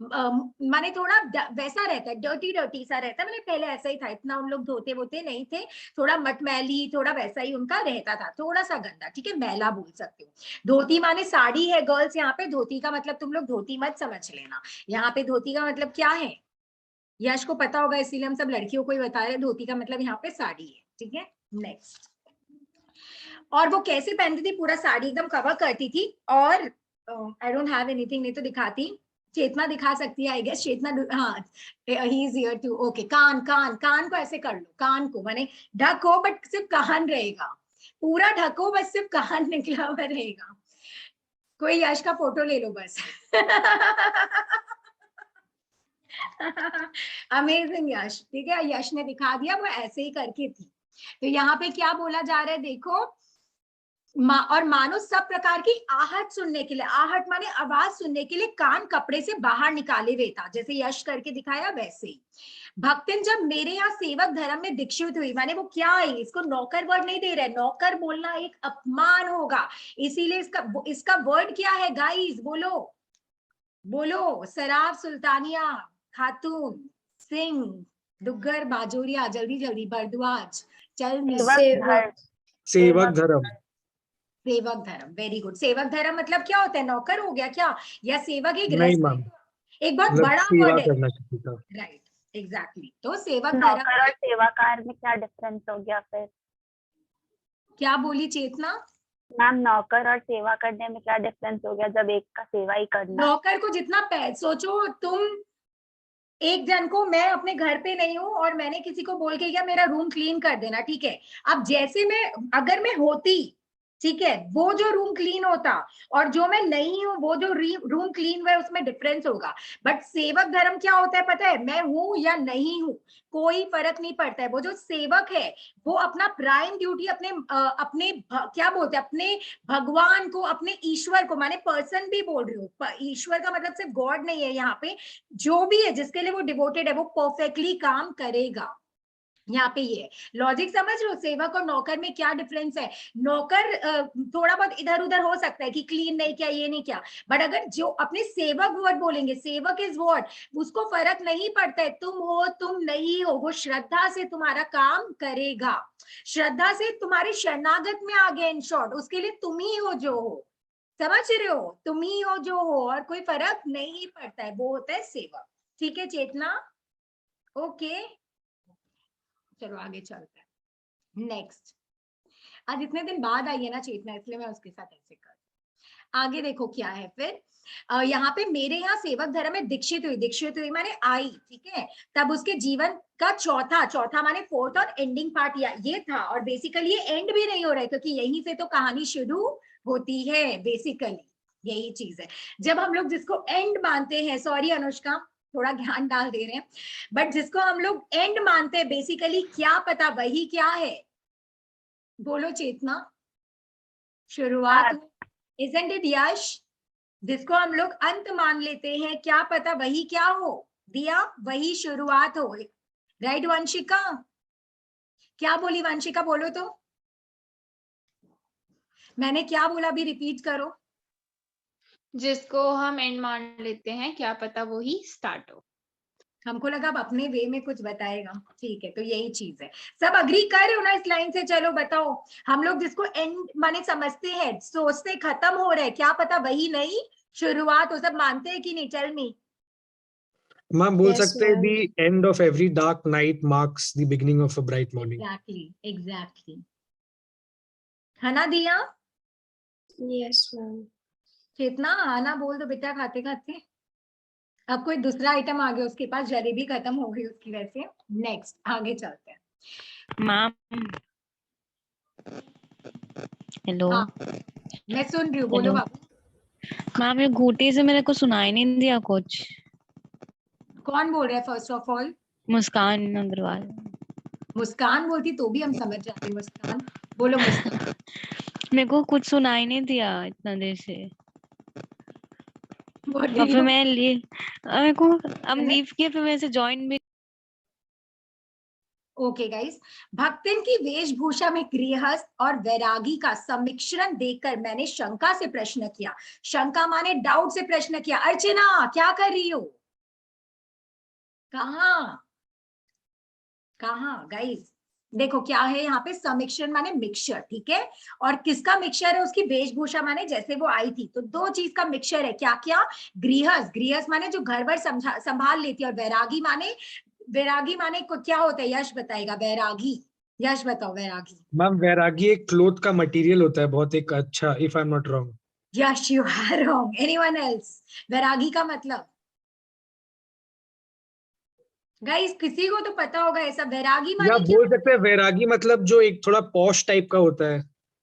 Speaker 1: माने थोड़ा वैसा रहता है, डर्टी सा रहता है, मैंने पहले ऐसा ही था, इतना उन लोग धोते वोते नहीं थे, थोड़ा मटमैली, थोड़ा वैसा ही उनका रहता था, थोड़ा सा गंदा, ठीक है, मैला बोल सकते हो। धोती माने साड़ी है गर्ल्स, यहाँ पे धोती का मतलब तुम लोग धोती मत समझ लेना, यहाँ पे धोती का मतलब क्या है, यश को पता होगा इसीलिए हम सब लड़कियों को ही बता रहे हैं, धोती का मतलब यहाँ पे साड़ी है, ठीक है। नेक्स्ट, और वो कैसे पहनती थी, पूरा साड़ी एकदम कवर करती थी, और आई डोंट हैव एनीथिंग, नहीं तो दिखाती, चेतना दिखा सकती है आई गेस, चेतना, हाँ he is here too, okay, कान को ऐसे कर लो, कान को माने ढको बट सिर्फ कान रहेगा, पूरा ढको बस सिर्फ कान निकला हुआ रहेगा। कोई यश का फोटो ले लो बस। अमेजिंग यश, ठीक है, यश ने दिखा दिया, वो ऐसे ही करके थी। तो यहाँ पे क्या बोला जा रहा है देखो, और मानो सब प्रकार की आहट सुनने के लिए, आहट माने आवाज सुनने के लिए कान कपड़े से बाहर निकाले हुए था, जैसे यश करके दिखाया वैसे ही। भक्तिन जब मेरे यहाँ सेवक धर्म में दीक्षित हुई, माने वो क्या है, इसको नौकर वर्ड नहीं दे रहे, नौकर बोलना एक अपमान होगा, इसीलिए इसका वर्ड क्या है गाइस, बोलो बोलो, सराफ सुल्तानिया खातून सिंह दुग्गर बाजोरिया, जल्दी जल्दी, भरद्वाज, चल
Speaker 3: सेवक धर्म।
Speaker 1: सेवक धर्म, वेरी गुड। सेवक धर्म मतलब क्या होता है, नौकर हो गया क्या, या सेवक एक
Speaker 3: नहीं मैम,
Speaker 1: एक बहुत
Speaker 3: मतलब
Speaker 1: बड़ा
Speaker 3: सेवा
Speaker 1: वर्ड है,
Speaker 3: करना किसी का।
Speaker 1: Right, exactly. तो सेवक धर्म,
Speaker 4: नौकर और सेवाकार में क्या डिफरेंस हो गया फिर?
Speaker 1: क्या बोली चेतना?
Speaker 4: मैम नौकर और सेवा करने में क्या डिफरेंस हो गया जब एक का सेवा ही करना?
Speaker 1: नौकर को जितना सोचो तुम, एक जन को, मैं अपने घर पे नहीं हूँ और मैंने किसी को बोल के किया मेरा रूम क्लीन कर देना, ठीक है, अब जैसे मैं, अगर मैं होती, ठीक है, वो जो रूम क्लीन होता, और जो मैं नहीं हूं वो जो रूम क्लीन हुआ है, उसमें डिफरेंस होगा। बट सेवक धर्म क्या होता है पता है, मैं हूं या नहीं हूं कोई फर्क नहीं पड़ता है, वो जो सेवक है वो अपना प्राइम ड्यूटी अपने क्या बोलते हैं, अपने भगवान को, अपने ईश्वर को, माने पर्सन भी बोल रही हूँ, ईश्वर का मतलब सिर्फ गॉड नहीं है यहाँ पे, जो भी है जिसके लिए वो डिवोटेड है वो परफेक्टली काम करेगा। यहाँ पे ये लॉजिक समझ लो, सेवक और नौकर में क्या डिफरेंस है। नौकर थोड़ा बहुत इधर उधर हो सकता है कि क्लीन नहीं किया, ये नहीं किया, बट अगर जो अपने सेवक वर्ड बोलेंगे, सेवक इज व्हाट, उसको फर्क नहीं पड़ता है तुम हो तुम नहीं हो, वो श्रद्धा से तुम्हारा काम करेगा, श्रद्धा से तुम्हारे शरणागत में आ गया, इन शॉर्ट उसके लिए तुम ही हो जो हो, समझ रहे हो, तुम ही हो जो हो, और कोई फर्क नहीं पड़ता है, वो होता है सेवक। ठीक है चेतना, ओके, चलो आगे चलते हैं। नेक्स्ट, आज इतने दिन बाद आई है ना चेतना, इसलिए मैं उसके साथ ऐसे कर, आगे देखो क्या है फिर। यहाँ पे मेरे यहाँ सेवक धर्म में दीक्षित हुई माने आई, ठीक है, तब उसके जीवन का चौथा माने फोर्थ और एंडिंग पार्ट ये था, और बेसिकली ये एंड भी नहीं हो रहा है क्योंकि यहीं से तो कहानी शुरू होती है, बेसिकली यही चीज है। जब हम लोग जिसको एंड मानते हैं, सॉरी अनुष्का थोड़ा ज्ञान डाल दे रहे हैं, बट जिसको हम लोग एंड मानते हैं बेसिकली क्या पता वही क्या है, बोलो चेतना, शुरुआत, इजंट इट यश, जिसको हम लोग अंत मान लेते हैं क्या पता वही क्या हो, दिया वही शुरुआत हो, राइट वंशिका, क्या बोली वंशिका, बोलो तो, मैंने क्या बोला भी रिपीट करो।
Speaker 5: जिसको हम एंड मान लेते हैं क्या पता वो ही स्टार्ट हो।
Speaker 1: हमको लगा अब अपने वे में कुछ बताएगा, ठीक है, तो यही चीज है। सब अग्री कर रहे हो ना इस लाइन से, चलो बताओ, हम लोग जिसको एंड माने समझते हैं, सोचते खत्म हो रहा है, क्या पता वही नहीं शुरुआत हो, सब मानते हैं कि नहीं, टेल मी।
Speaker 3: मैम बोल
Speaker 2: Yes,
Speaker 3: सकते हैं
Speaker 2: ma'am.
Speaker 3: the end of every dark night marks the beginning of a bright morning.
Speaker 1: Exactly है ना दिया,
Speaker 2: Yes, ma'am.
Speaker 1: चेतना आना बोल दो बेटा, खाते खाते अब कोई दूसरा आइटम आ गया उसके पास, जलेबी खत्म हो गई उसकी वैसे। नेक्स्ट आगे चलते हैं।
Speaker 6: मैम हेलो,
Speaker 1: हाँ, मैं सुन रही हूँ, बोलो
Speaker 6: हेलो
Speaker 1: बाबू।
Speaker 6: मैम, ये घूटी से मेरे को सुनाई नहीं दिया कुछ।
Speaker 1: कौन बोल रहा है फर्स्ट ऑफ ऑल?
Speaker 6: मुस्कान अग्रवाल।
Speaker 1: मुस्कान बोलती तो भी हम समझ जाते, मुस्कान बोलो, मुस्कान।
Speaker 6: मेरे को कुछ सुनाई नहीं दिया इतना देर से,
Speaker 1: What
Speaker 6: और
Speaker 1: did
Speaker 6: फिर
Speaker 1: you-
Speaker 6: मैं मेरे को अब लीव किया, फिर मैं से ज्वाइन भी।
Speaker 1: ओके गाइस, भक्तिन की वेशभूषा में गृहस्थ और वैरागी का सम्मिश्रण देखकर मैंने शंका से प्रश्न किया, शंका माने डाउट से प्रश्न किया, अर्चना क्या कर रही हो, कहाँ गाइस, देखो क्या है यहाँ पे, समिश्रण माने मिक्सचर, ठीक है, और किसका मिक्सचर है, उसकी वेशभूषा माने जैसे वो आई थी, तो दो चीज का मिक्सचर है, क्या क्या, गृहस्थ माने जो घर भर संभाल लेती है, और वैरागी माने को क्या होता है, यश बताएगा, वैरागी, यश बताओ वैरागी।
Speaker 3: मैम वैरागी एक क्लोथ का मटेरियल होता है बहुत एक अच्छा, if I am not wrong.
Speaker 1: Yes you are wrong, anyone else? वैरागी का मतलब गाइस किसी को तो पता होगा ऐसा, वैरागी
Speaker 3: या
Speaker 1: माने क्या?
Speaker 3: बोल सकते हैं वैरागी मतलब जो एक थोड़ा पॉश टाइप का होता है।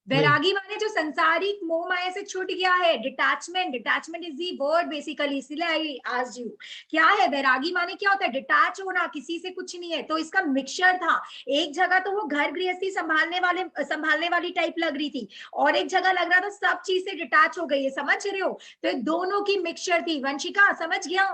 Speaker 1: वैरागी माने जो संसारिक मोह माया से छूट गया है, detachment, detachment is the word basically, इसलिए आई आस्क्ड यू क्या है वैरागी माने, क्या होता है, डिटैच होना, किसी से कुछ नहीं है। तो इसका मिक्सचर था, एक जगह तो वो घर गृहस्थी संभालने वाली टाइप लग रही थी, और एक जगह लग रहा था सब चीज से डिटैच हो गई है, समझ रहे हो, तो दोनों की मिक्सचर थी। वंशिका समझ गया?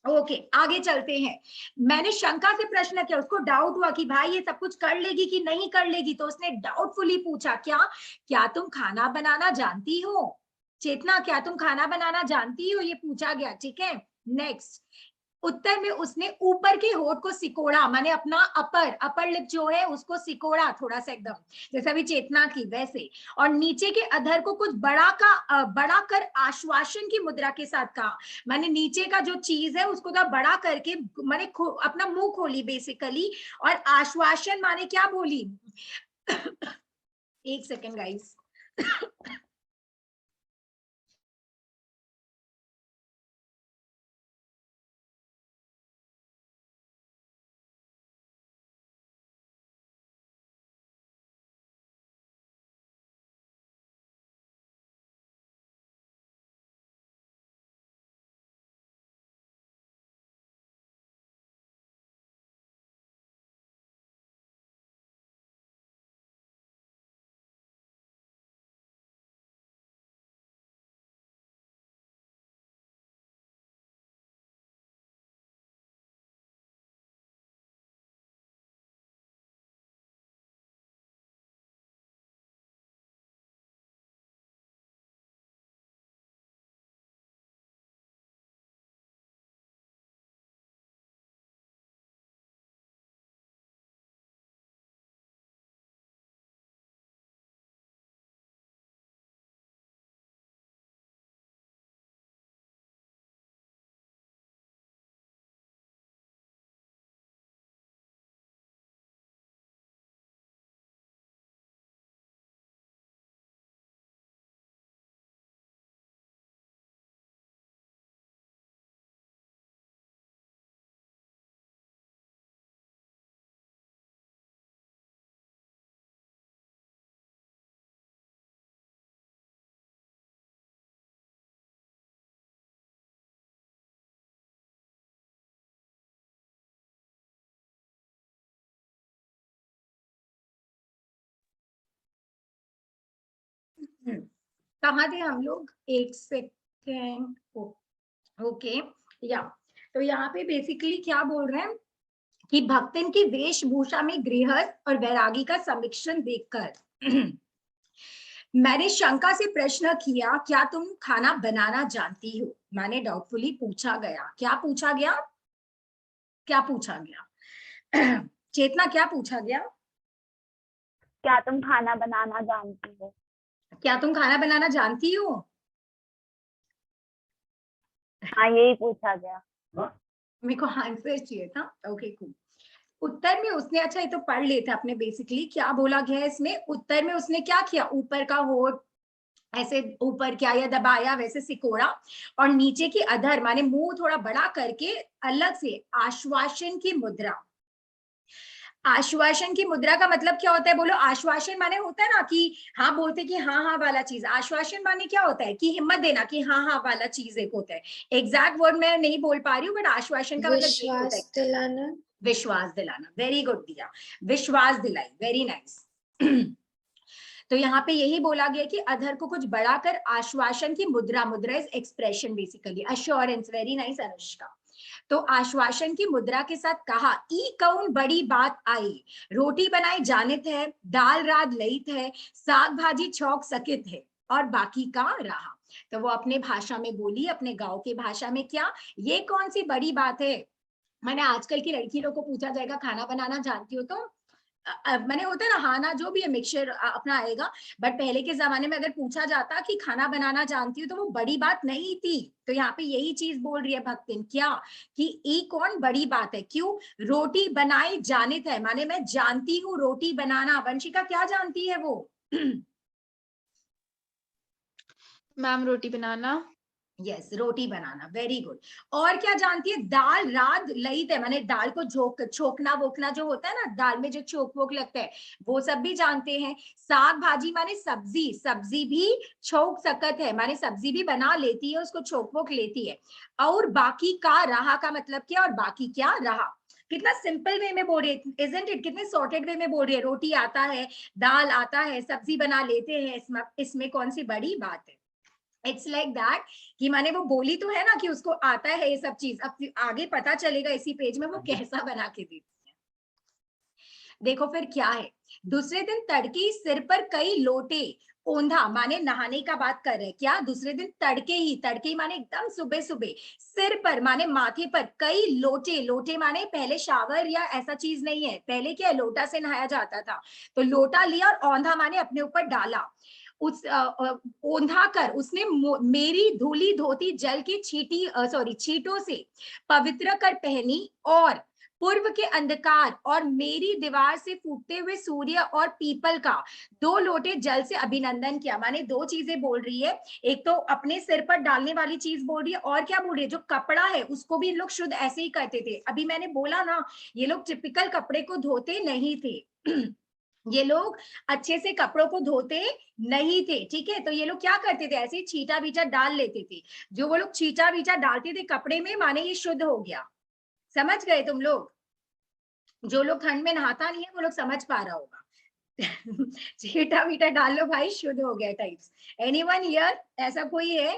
Speaker 1: ओके आगे चलते हैं। मैंने शंका से प्रश्न किया, उसको डाउट हुआ कि भाई ये सब कुछ कर लेगी कि नहीं कर लेगी, तो उसने डाउटफुली पूछा क्या तुम खाना बनाना जानती हो? चेतना क्या तुम खाना बनाना जानती हो, ये पूछा गया, ठीक है। नेक्स्ट, उत्तर में उसने ऊपर के होठ को सिकोड़ा, माने अपना अपर लिप जो है उसको सिकोड़ा थोड़ा सा, एकदम जैसे अभी चेतना की वैसे, और नीचे के अधर को कुछ बड़ा कर आश्वासन की मुद्रा के साथ कहा, माने नीचे का जो चीज है उसको तो बड़ा करके माने अपना मुंह खोली बेसिकली, और आश्वासन माने क्या बोली एक सेकेंड गाइस कहाँ थे हम लोग, एक सेकेंड, ओके या, तो यहाँ पे बेसिकली क्या बोल रहे हैं कि भक्तन की वेशभूषा में गृहस्थ और वैरागी का समीक्षण देखकर मैंने शंका से प्रश्न किया, क्या तुम खाना बनाना जानती हो? मैंने डाउटफुली पूछा गया, क्या पूछा गया, क्या पूछा गया चेतना क्या पूछा गया?
Speaker 4: क्या तुम खाना बनाना जानती हो?
Speaker 1: क्या तुम खाना बनाना जानती हो?
Speaker 4: हाँ यही पूछा गया।
Speaker 1: मेरे को आंसर चाहिए था। Okay cool. उत्तर में उसने, अच्छा ये तो पढ़ लेते अपने, बेसिकली क्या बोला गया है इसमें, उत्तर में उसने क्या किया, ऊपर का होठ ऐसे ऊपर क्या या दबाया वैसे सिकोड़ा, और नीचे की अधर माने मुंह थोड़ा बड़ा करके अलग से आश्वासन की मुद्रा। आश्वासन की मुद्रा का मतलब क्या होता है बोलो? आश्वासन माने होता है ना कि हाँ बोलते कि हाँ हाँ वाला चीज, आश्वासन माने क्या होता है कि हिम्मत देना कि हाँ हाँ वाला चीज एक होता है। एग्जैक्ट वर्ड मैं नहीं बोल पा रही हूँ, बट आश्वासन का मतलब यही होता है,
Speaker 2: विश्वास दिलाना।
Speaker 1: विश्वास दिलाना। वेरी गुड दिया, विश्वास दिलाई, वेरी नाइस तो यहाँ पे यही बोला गया कि अधर को कुछ बड़ा कर आश्वासन की मुद्रा, मुद्रा is expression basically, assurance, very nice Anushka. तो आश्वासन की मुद्रा के साथ कहा, ई कौन बड़ी बात आई, रोटी बनाई जानित है, दाल रात लईत है, साग भाजी छौक सकित है, और बाकी का रहा। तो वो अपने भाषा में बोली, अपने गांव की भाषा में, क्या ये कौन सी बड़ी बात है? मैंने आजकल की लड़की लोग को पूछा जाएगा खाना बनाना जानती हो, तो मैंने होता है ना हाँ ना जो भी है मिक्सचर अपना आएगा, बट पहले के जमाने में अगर पूछा जाता कि खाना बनाना जानती हो तो वो बड़ी बात नहीं थी। तो यहाँ पे यही चीज बोल रही है भक्तिन, क्या कि ई कौन बड़ी बात है, क्यों? रोटी बनाई जानित है, माने मैं जानती हूँ रोटी बनाना। वंशिका क्या जानती है वो?
Speaker 5: मैम रोटी बनाना।
Speaker 1: यस, रोटी बनाना, वेरी गुड। और क्या जानती है? दाल रात लई थे, माने दाल को छोकना वोकना जो होता है ना, दाल में जो चोक वोक लगता है, वो सब भी जानते हैं। साग भाजी माने सब्जी, सब्जी भी छोक सकत है, माने सब्जी भी बना लेती है, उसको छोक वोक लेती है। और बाकी का रहा का मतलब क्या? और बाकी क्या रहा। कितना सिंपल वे में बोल रही है, इजंट इट? कितने सॉर्टेड वे में बोल रही है। रोटी आता है, दाल आता है, सब्जी बना लेते हैं, इसमें कौन सी बड़ी बात है। इट्स लाइक दैट कि माने वो बोली तो है ना कि उसको आता है ये सब चीज। अब आगे पता चलेगा इसी पेज में वो कैसा बना के देती है। देखो फिर क्या है। दूसरे दिन तड़के सिर पर कई लोटे ओंधा, माने नहाने का बात कर रहे हैं क्या? दूसरे दिन तड़के ही माने एकदम सुबह सुबह, सिर पर माने माथे पर, कई लोटे, लोटे माने पहले शावर या ऐसा चीज नहीं है, पहले क्या है, लोटा से नहाया जाता था, तो लोटा लिया और औंधा माने अपने ऊपर डाला। उस ओंधा कर उसने मेरी धूली धोती जल की छींटों से पवित्र कर पहनी, और पूर्व के अंधकार और मेरी दीवार से फूटते हुए सूर्य और पीपल का 2 लोटे जल से अभिनंदन किया। माने 2 चीजें बोल रही है, एक तो अपने सिर पर डालने वाली चीज बोल रही है, और क्या बोल रही है, जो कपड़ा है उसको भी इन लोग शुद्ध ऐसे ही करते थे। अभी मैंने बोला ना, ये लोग टिपिकल कपड़े को धोते नहीं थे ये लोग अच्छे से कपड़ों को धोते नहीं थे, ठीक है। तो ये लोग क्या करते थे, ऐसे छींटा बीटा डाल लेते थे। जो वो लोग छींटा बीटा डालते थे कपड़े में, माने ये शुद्ध हो गया। समझ गए तुम लोग? जो लोग ठंड में नहाता नहीं है वो लोग समझ पा रहा होगा छींटा बीटा डाल लो भाई, शुद्ध हो गया टाइप्स। Anyone here? ऐसा कोई है?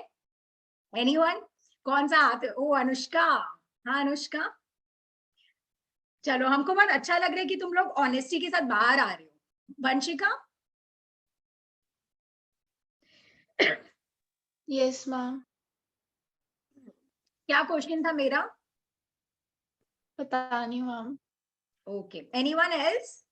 Speaker 1: एनीवन? कौन सा हाथ? ओ अनुष्का, हाँ अनुष्का। चलो, हमको बहुत अच्छा लग रहा है कि तुम लोग ऑनेस्टी के साथ बाहर आ रहे हो। वंशिका?
Speaker 5: Yes ma'am.
Speaker 1: क्या क्वेश्चन था मेरा?
Speaker 5: पता नहीं ma'am.
Speaker 1: Okay, anyone else?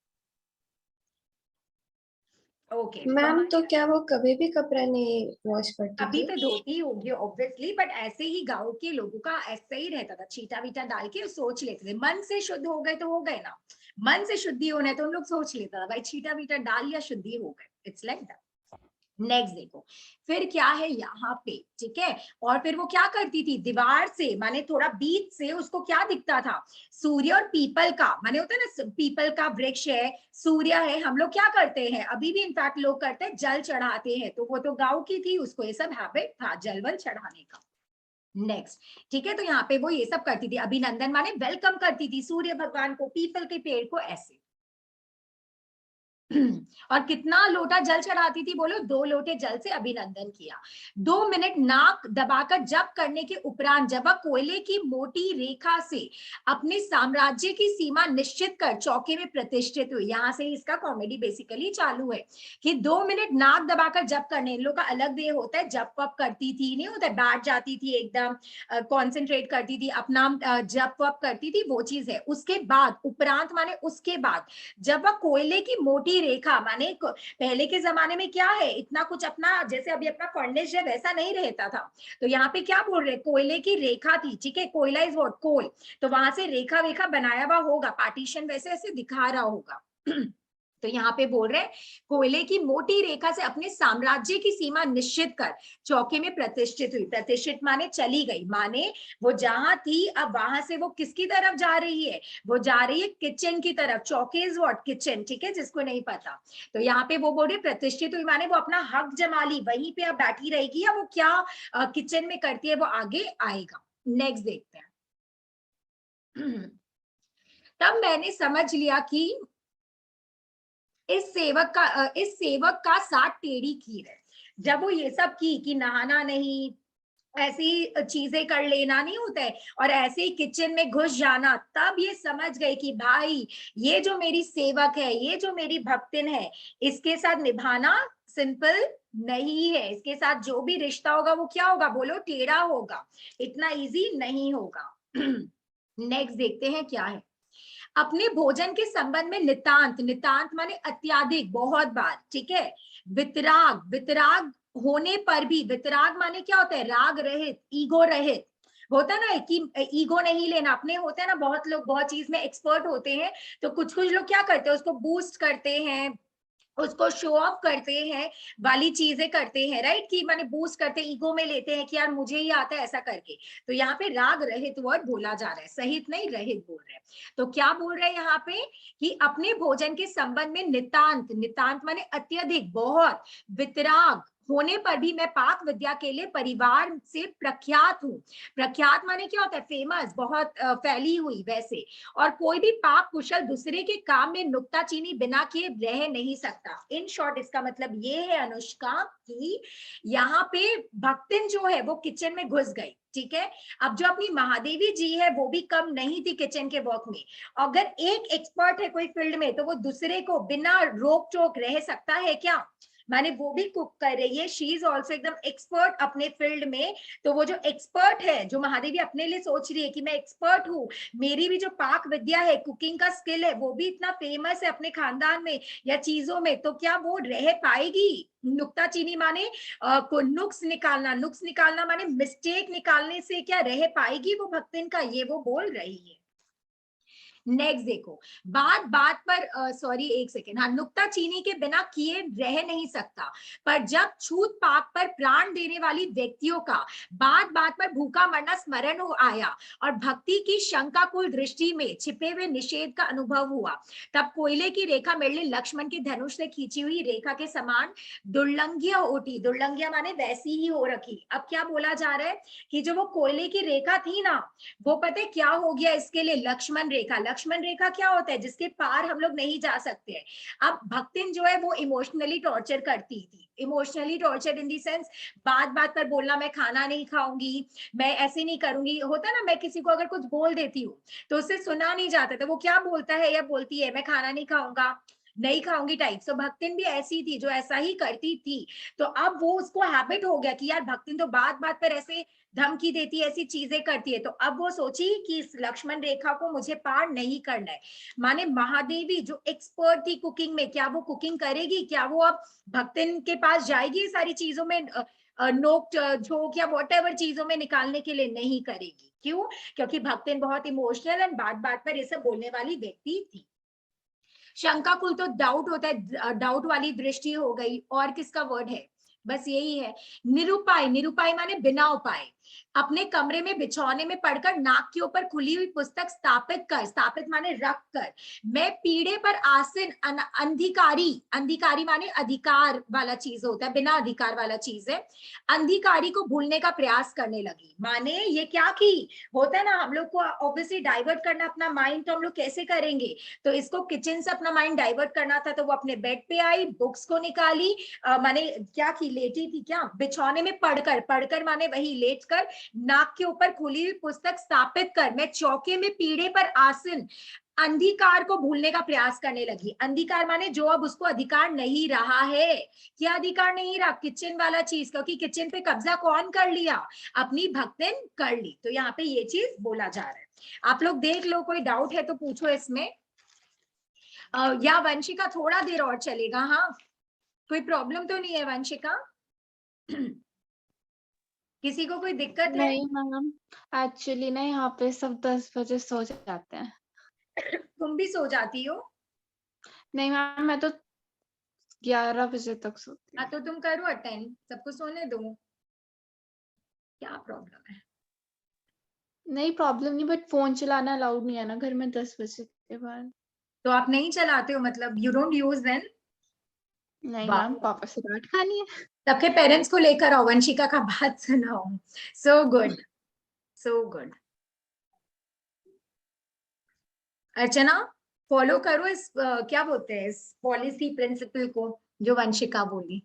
Speaker 1: Okay
Speaker 2: ma'am तो क्या वो कभी भी कपड़ा नहीं वॉश करती
Speaker 1: अभी
Speaker 2: थी?
Speaker 1: तो धोती होगी ऑब्वियसली, बट ऐसे ही गांव के लोगों का ऐसा ही रहता था, छीटा बीटा डाल के सोच लेते थे, मन से शुद्ध हो गए तो हो गए ना, मन से शुद्धि होना है तो हम लोग सोच लेता था भाई छीटा बीटा डाल लिया शुद्धि हो गए। It's like that. नेक्स्ट देखो फिर क्या है यहाँ पे, ठीक है। और फिर वो क्या करती थी, दीवार से माने थोड़ा बीच से उसको क्या दिखता था, सूर्य और पीपल का, माने होता है ना पीपल का वृक्ष है, सूर्य है। हम लोग क्या करते हैं, अभी भी इनफैक्ट लोग करते हैं, जल चढ़ाते हैं। तो वो तो गांव की थी, उसको ये सब हैबिट था जल वल चढ़ाने का। नेक्स्ट, ठीक है। तो यहाँ पे वो ये सब करती थी, अभिनंदन माने वेलकम करती थी सूर्य भगवान को, पीपल के पेड़ को, ऐसे। और कितना लोटा जल चढ़ाती थी, बोलो 2 लोटे जल से अभिनंदन किया। 2 मिनट नाक दबाकर जप करने के उपरांत जब वह कोयले की मोटी रेखा से अपने साम्राज्य की सीमा निश्चित कर चौके में प्रतिष्ठित हुई। यहां से इसका कॉमेडी बेसिकली चालू है कि 2 मिनट नाक दबाकर जप करने, इन लोग का अलग वे होता है, जप वप करती थी नहीं होता, बैठ जाती थी एकदम कॉन्सेंट्रेट करती थी, अपना जप वप करती थी, वो चीज है। उसके बाद उपरांत माने उसके बाद, जब वह कोयले की मोटी रेखा, माने पहले के जमाने में क्या है, इतना कुछ अपना जैसे अभी अपना फर्नेस है वैसा नहीं रहता था। तो यहाँ पे क्या बोल रहे, कोयले की रेखा थी, ठीक है। कोयला इज व्हाट, कोल। तो वहां से रेखा वेखा बनाया हुआ होगा, पार्टीशन वैसे ऐसे दिखा रहा होगा तो यहाँ पे बोल रहे कोयले की मोटी रेखा से अपने साम्राज्य की सीमा निश्चित कर चौके में प्रतिष्ठित हुई। प्रतिष्ठित माने चली गई, माने वो जहां थी अब वहां से वो किसकी तरफ जा रही है, वो जा रही है किचन की तरफ। चौके इज व्हाट, किचन, ठीक है, जिसको नहीं पता। तो यहाँ पे वो बोल रही प्रतिष्ठित हुई माने वो अपना हक जमा ली, वहीं पे अब बैठी रहेगी, या वो क्या किचन में करती है वो आगे आएगा। नेक्स्ट देखते हैं तब मैंने समझ लिया कि इस सेवक का साथ टेढ़ी खीर है। जब वो ये सब की कि नहाना नहीं, ऐसी चीजें कर लेना नहीं होता है, और ऐसे ही किचन में घुस जाना, तब ये समझ गए कि भाई ये जो मेरी सेवक है, ये जो मेरी भक्तिन है, इसके साथ निभाना सिंपल नहीं है। इसके साथ जो भी रिश्ता होगा वो क्या होगा, बोलो टेढ़ा होगा, इतना इजी नहीं होगा नेक्स्ट देखते हैं क्या है। अपने भोजन के संबंध में नितांत, नितांत माने अत्याधिक, बहुत बार, ठीक है। वितराग, वितराग होने पर भी, वितराग माने क्या होता है, राग रहित, ईगो रहित होता ना, कि ईगो नहीं लेना। अपने होते हैं ना बहुत लोग बहुत चीज में एक्सपर्ट होते हैं, तो कुछ कुछ लोग क्या करते हैं, उसको बूस्ट करते हैं, उसको शो ऑफ करते हैं वाली चीजें करते हैं, राइट, कि माने बूस्ट करते ईगो में लेते हैं कि यार मुझे ही आता है ऐसा करके। तो यहाँ पे राग रहित वर्ड बोला जा रहा है, सहित नहीं रहित बोल रहे हैं। तो क्या बोल रहे हैं यहाँ पे कि अपने भोजन के संबंध में नितांत, नितांत माने अत्यधिक, बहुत, वितराग होने पर भी मैं पाक विद्या के लिए परिवार से प्रख्यात हूँ। प्रख्यात माने क्या होता है, फेमस, बहुत फैली हुई वैसे। और कोई भी पाक कुशल दूसरे के काम में नुक्ताचीनी बिना किए रह नहीं सकता। इन शॉर्ट इसका मतलब ये है अनुष्का कि यहाँ पे भक्तिन जो है वो किचन में घुस गई, ठीक है। अब जो अपनी महादेवी जी है वो भी कम नहीं थी किचन के वर्क में। अगर एक एक्सपर्ट है कोई फील्ड में तो वो दूसरे को बिना रोक टोक रह सकता है क्या, माने वो भी कुक कर रही है, शी इज ऑल्सो एकदम एक्सपर्ट अपने फील्ड में। तो वो जो एक्सपर्ट है, जो महादेवी अपने लिए सोच रही है कि मैं एक्सपर्ट हूँ, मेरी भी जो पाक विद्या है, कुकिंग का स्किल है, वो भी इतना फेमस है अपने खानदान में या चीजों में, तो क्या वो रह पाएगी। नुक्ताचीनी माने को नुक्स निकालना, नुक्स निकालना माने मिस्टेक निकालने से क्या रह पाएगी वो भक्तिन का, ये वो बोल रही है। नेक्स्ट देखो, बात बात पर सॉरी एक सेकेंड, हाँ, नुक्ताचीनी के बिना किए रह नहीं सकता, पर जब छूत पाक पर प्राण देने वाली व्यक्तियों का बात बात पर भूखा मरना स्मरण हो आया और भक्ति की शंकाकुल दृष्टि में छिपे हुए निषेध का अनुभव हुआ, तब कोयले की रेखा मेरे लिए लक्ष्मण के धनुष से खींची हुई रेखा के समान दुर्लंघ्य उठी। दुर्लंघ्य माने वैसी ही हो रखी। अब क्या बोला जा रहा है कि जो वो कोयले की रेखा थी ना, वो पता है क्या हो गया इसके लिए, लक्ष्मण रेखा। लक्ष्मण रेखा क्या होता है, जिसके पार हम लोग नहीं जा सकते हैं। अब भक्तिन जो है वो इमोशनली टॉर्चर करती थी, emotionally torture in the sense बात बात पर बोलना मैं खाना नहीं खाऊंगी, मैं ऐसे नहीं करूंगी। होता है ना, मैं किसी को अगर कुछ बोल देती हूँ तो उससे सुना नहीं जाता, तो वो क्या बोलता है या बोलती है, मैं खाना नहीं खाऊंगा, नहीं खाऊंगी टाइप। सो भक्तिन भी ऐसी थी जो ऐसा ही करती थी। तो अब वो उसको हैबिट हो गया कि यार भक्तिन तो बात बात पर ऐसे धमकी देती है, ऐसी चीजें करती है। तो अब वो सोची कि इस लक्ष्मण रेखा को मुझे पार नहीं करना है। माने महादेवी जो एक्सपर्ट थी कुकिंग में, क्या वो कुकिंग करेगी, क्या वो अब भक्तिन के पास जाएगी सारी चीजों में नोक झोंक या वॉट चीजों में निकालने के लिए, नहीं करेगी। क्यों, क्योंकि भक्तिन बहुत इमोशनल एंड बात बात पर ये सब बोलने वाली व्यक्ति थी। शंकाकुल तो डाउट होता है, डाउट वाली दृष्टि हो गई। और किसका वर्ड है, बस यही है। निरुपाय, निरुपाय माने बिना उपाय, अपने कमरे में बिछौने में पड़कर नाक के ऊपर खुली हुई पुस्तक स्थापित कर, स्थापित माने रख कर, मैं पीढ़े पर आसीन अंधिकारी, अंधिकारी माने अधिकार वाला चीज होता है, बिना अधिकार वाला चीज है, अंधिकारी को भूलने का प्रयास करने लगी। माने ये क्या की, होता है ना हम लोग को ऑब्वियसली डाइवर्ट करना अपना माइंड, तो हम लोग कैसे करेंगे, तो इसको किचन से अपना माइंड डाइवर्ट करना था। तो वो अपने बेड पे आई, बुक्स को निकाली, माने क्या की, लेटी थी क्या, बिछौने में पढ़कर, पढ़कर माने वही लेट कर, नाक के ऊपर खुली हुई पुस्तक स्थापित कर, मैं चौके में पीढ़े पर आसीन अंधिकार को भूलने का प्रयास करने लगी। अंधिकार माने जो अब उसको अधिकार नहीं रहा है। क्या अधिकार नहीं रहा, किचन वाला चीज, क्योंकि किचन पे कब्जा कौन कर लिया, अपनी भक्तिन कर ली। तो यहाँ पे ये चीज बोला जा रहा है। आप लोग देख लो, कोई डाउट है तो पूछो इसमें, या वंशिका थोड़ा देर और चलेगा, हाँ कोई प्रॉब्लम तो नहीं है वंशिका? किसी को कोई दिक्कत है?
Speaker 5: नहीं मैम, एक्चुअली ना यहाँ पे सब 10 बजे सो जाते हैं।
Speaker 1: तुम भी सो जाती हो?
Speaker 5: नहीं मैम, मैं तो 11 बजे तक सोती
Speaker 1: हाँ
Speaker 5: हूँ।
Speaker 1: तो तुम करो अटेंड, सबको सोने दो, क्या प्रॉब्लम है?
Speaker 5: नहीं प्रॉब्लम नहीं, बट फोन चलाना अलाउड नहीं है ना घर में 10 बजे के बाद।
Speaker 1: तो आप नहीं चलाते हो, मतलब यू डोंट यूज देन?
Speaker 5: नहीं मैम, पापा से डांट खानी है।
Speaker 1: सबके पेरेंट्स को लेकर आओ, वंशिका का बात सुनाओ। So good, so good. Archana follow करो इस क्या बोलते हैं, इस पॉलिसी प्रिंसिपल को जो वंशिका बोली।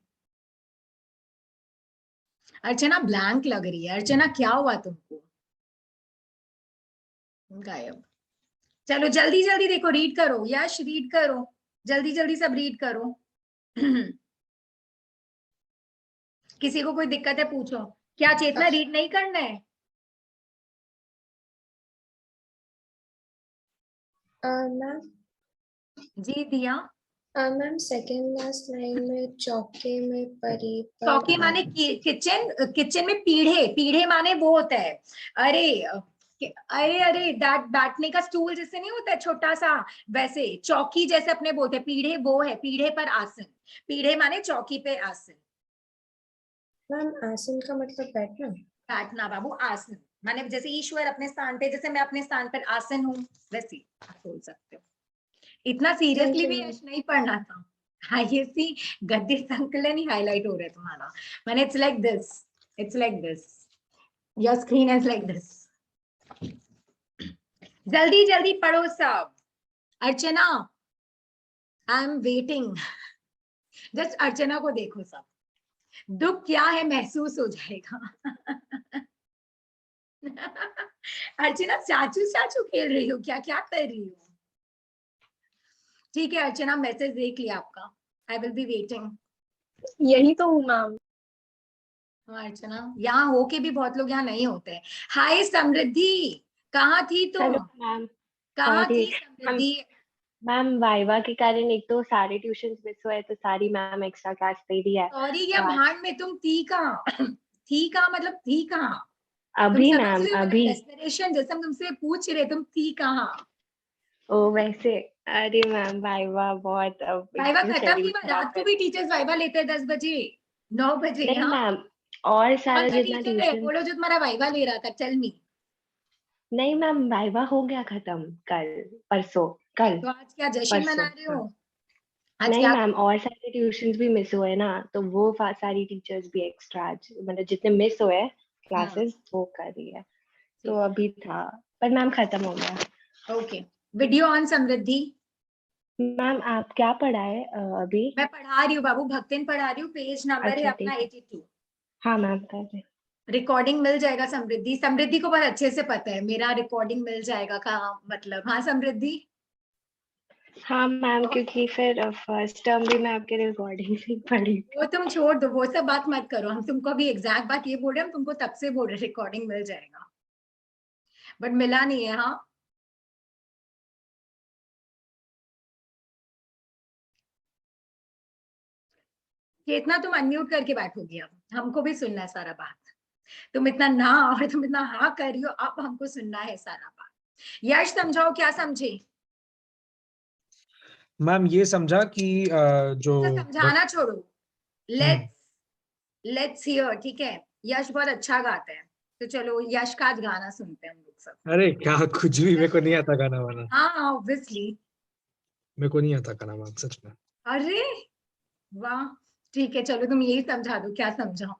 Speaker 1: अर्चना ब्लैंक लग रही है, अर्चना क्या हुआ तुमको? गायब। चलो जल्दी जल्दी देखो, रीड करो यश, रीड करो जल्दी जल्दी, सब रीड करो। किसी को कोई दिक्कत है पूछो। क्या चेतना रीड नहीं करना है?
Speaker 2: मैम
Speaker 1: जी दिया।
Speaker 2: मैम सेकेंड लास्ट लाइन में चौके में परी पर,
Speaker 1: चौके माने किचन, किचन में पीढ़े, पीढ़े माने वो होता है, अरे अरे अरे बैठने का स्टूल जैसे नहीं होता है छोटा सा, वैसे चौकी जैसे अपने बोलते हैं, पीढ़े वो है, पीढ़े पर आसन, पीढ़े माने चौकी पे आसन।
Speaker 2: मैम आसन का मतलब बैठना।
Speaker 1: बैठना बाबू, आसन माने जैसे ईश्वर अपने स्थान पे, जैसे मैं अपने स्थान पर आसन हूँ, वैसे आप बोल सकते हो। इतना सीरियसली भी यश नहीं पढ़ना था। हाँ, ये सी गद्य संकलन ही हाईलाइट हो रहा है तुम्हारा। मैंने it's like this, it's like this, your screen is like this. जल्दी जल्दी पढ़ो सब। अर्चना, आई एम वेटिंग। जस्ट अर्चना को देखो सब, दुख क्या है महसूस हो जाएगा। अर्चना चाचू चाचू खेल रही हो क्या, क्या कर रही हो? ठीक है अर्चना, मैसेज देख लिया आपका, आई विल बी वेटिंग।
Speaker 7: यही तो हूँ मैम।
Speaker 1: अर्चना, यहाँ होके भी बहुत लोग यहाँ नहीं होते हैं। हाय समृद्धि, कहाँ थी तुम?
Speaker 8: हेलो मैम,
Speaker 1: कहाँ
Speaker 8: सॉरी
Speaker 1: थी समृद्धि?
Speaker 8: मैम वाइवा के कारण एक तो सारे ट्यूशंस मिस हुए, तो सारी मैम एक्स्ट्रा क्लास दे दी है।
Speaker 1: सॉरी या भांड में, तुम थी कहाँ? थी कहाँ मतलब थी कहाँ?
Speaker 8: अभी
Speaker 1: तुम समझ
Speaker 8: मैम
Speaker 1: रहे हो
Speaker 8: अभी।
Speaker 1: डेस्परेशन, जैसे हम तुमसे पूछ रहे तुम थी कहाँ?
Speaker 8: ओ वैसे, अरे मैम वाइवा बहुत
Speaker 1: वाइवा
Speaker 8: एकदम
Speaker 1: खत्म
Speaker 8: schedule
Speaker 1: नहीं हुआ,
Speaker 8: खराब
Speaker 1: रात को
Speaker 8: कर-
Speaker 1: भी टीचर्स वाइवा लेते हैं 10 बजे 9 बजे।
Speaker 8: नहीं
Speaker 1: हाँ,
Speaker 8: मैम, और सारा
Speaker 1: कौन सा
Speaker 8: जितना
Speaker 1: टीचर है
Speaker 8: ट्यूशन।
Speaker 1: बोलो जो तुम्हारा वाइवा ले रहा था? Tell me.
Speaker 8: नहीं मैम, वाइवा हो गया खत्म कल परसों। कल
Speaker 1: तो आज क्या जश्न मना रहे हो? आज
Speaker 8: नहीं
Speaker 1: क्या?
Speaker 8: मैम, और सारे ट्यूशंस भी मिस हुए ना, तो वो सारी टीचर्स भी एक्स्ट्रा आज मतलब जितने मिस हुए क्लासेस वो कर रही है, तो अभी था पर मैम खत्म हो गया।
Speaker 1: Okay, video on Samriddhi.
Speaker 8: Ma'am आप क्या पढ़ाए अभी?
Speaker 1: मैं पढ़ा रही हूँ बाबू, भक्तिन पढ़ा रही हूँ, पेज नंबर है
Speaker 8: अच्छा
Speaker 1: अपना
Speaker 8: ठीक है।
Speaker 1: 82।
Speaker 8: हाँ मैम कर रहे।
Speaker 1: रिकॉर्डिंग मिल जाएगा समृद्धि, समृद्धि को बहुत अच्छे से पता है मेरा रिकॉर्डिंग मिल जाएगा का मतलब। हाँ समृद्धि,
Speaker 8: हाँ मैम, क्योंकि फिर फर्स्ट टर्म भी मैं आपके रिकॉर्डिंग से ही पढ़ी।
Speaker 1: वो तुम छोड़ दो, वो सब बात मत करो। हम तुमको अभी एग्जैक्ट बात ये बोल रहे हैं, हम तुमको तब से बोल रहे रिकॉर्डिंग मिल जाएगा, बट मिला नहीं है। हाँ कितना तुम अनम्यूट करके बैठोगी? अब हमको भी सुनना है सारा बात। तुम इतना ना और तुम इतना हाँ कर रही हो, अब हमको सुनना है सारा बात। यश समझाओ, क्या समझे?
Speaker 3: मैम ये समझा कि जो
Speaker 1: तो समझाना छोड़ो,
Speaker 3: हम्म,
Speaker 1: लेट्स हियर। ठीक है, यश बहुत अच्छा गाता है, तो चलो यश का आज गाना सुनते हैं हम लोग सब।
Speaker 3: अरे क्या कुछ भी, मेरे को नहीं आता गाना वाना,
Speaker 1: हाँ ऑब्वियसली।
Speaker 3: मेरे को नहीं आता गाना वाना सच में।
Speaker 1: अरे वाह, ठीक है चलो तुम यही समझा दो, क्या समझाओ?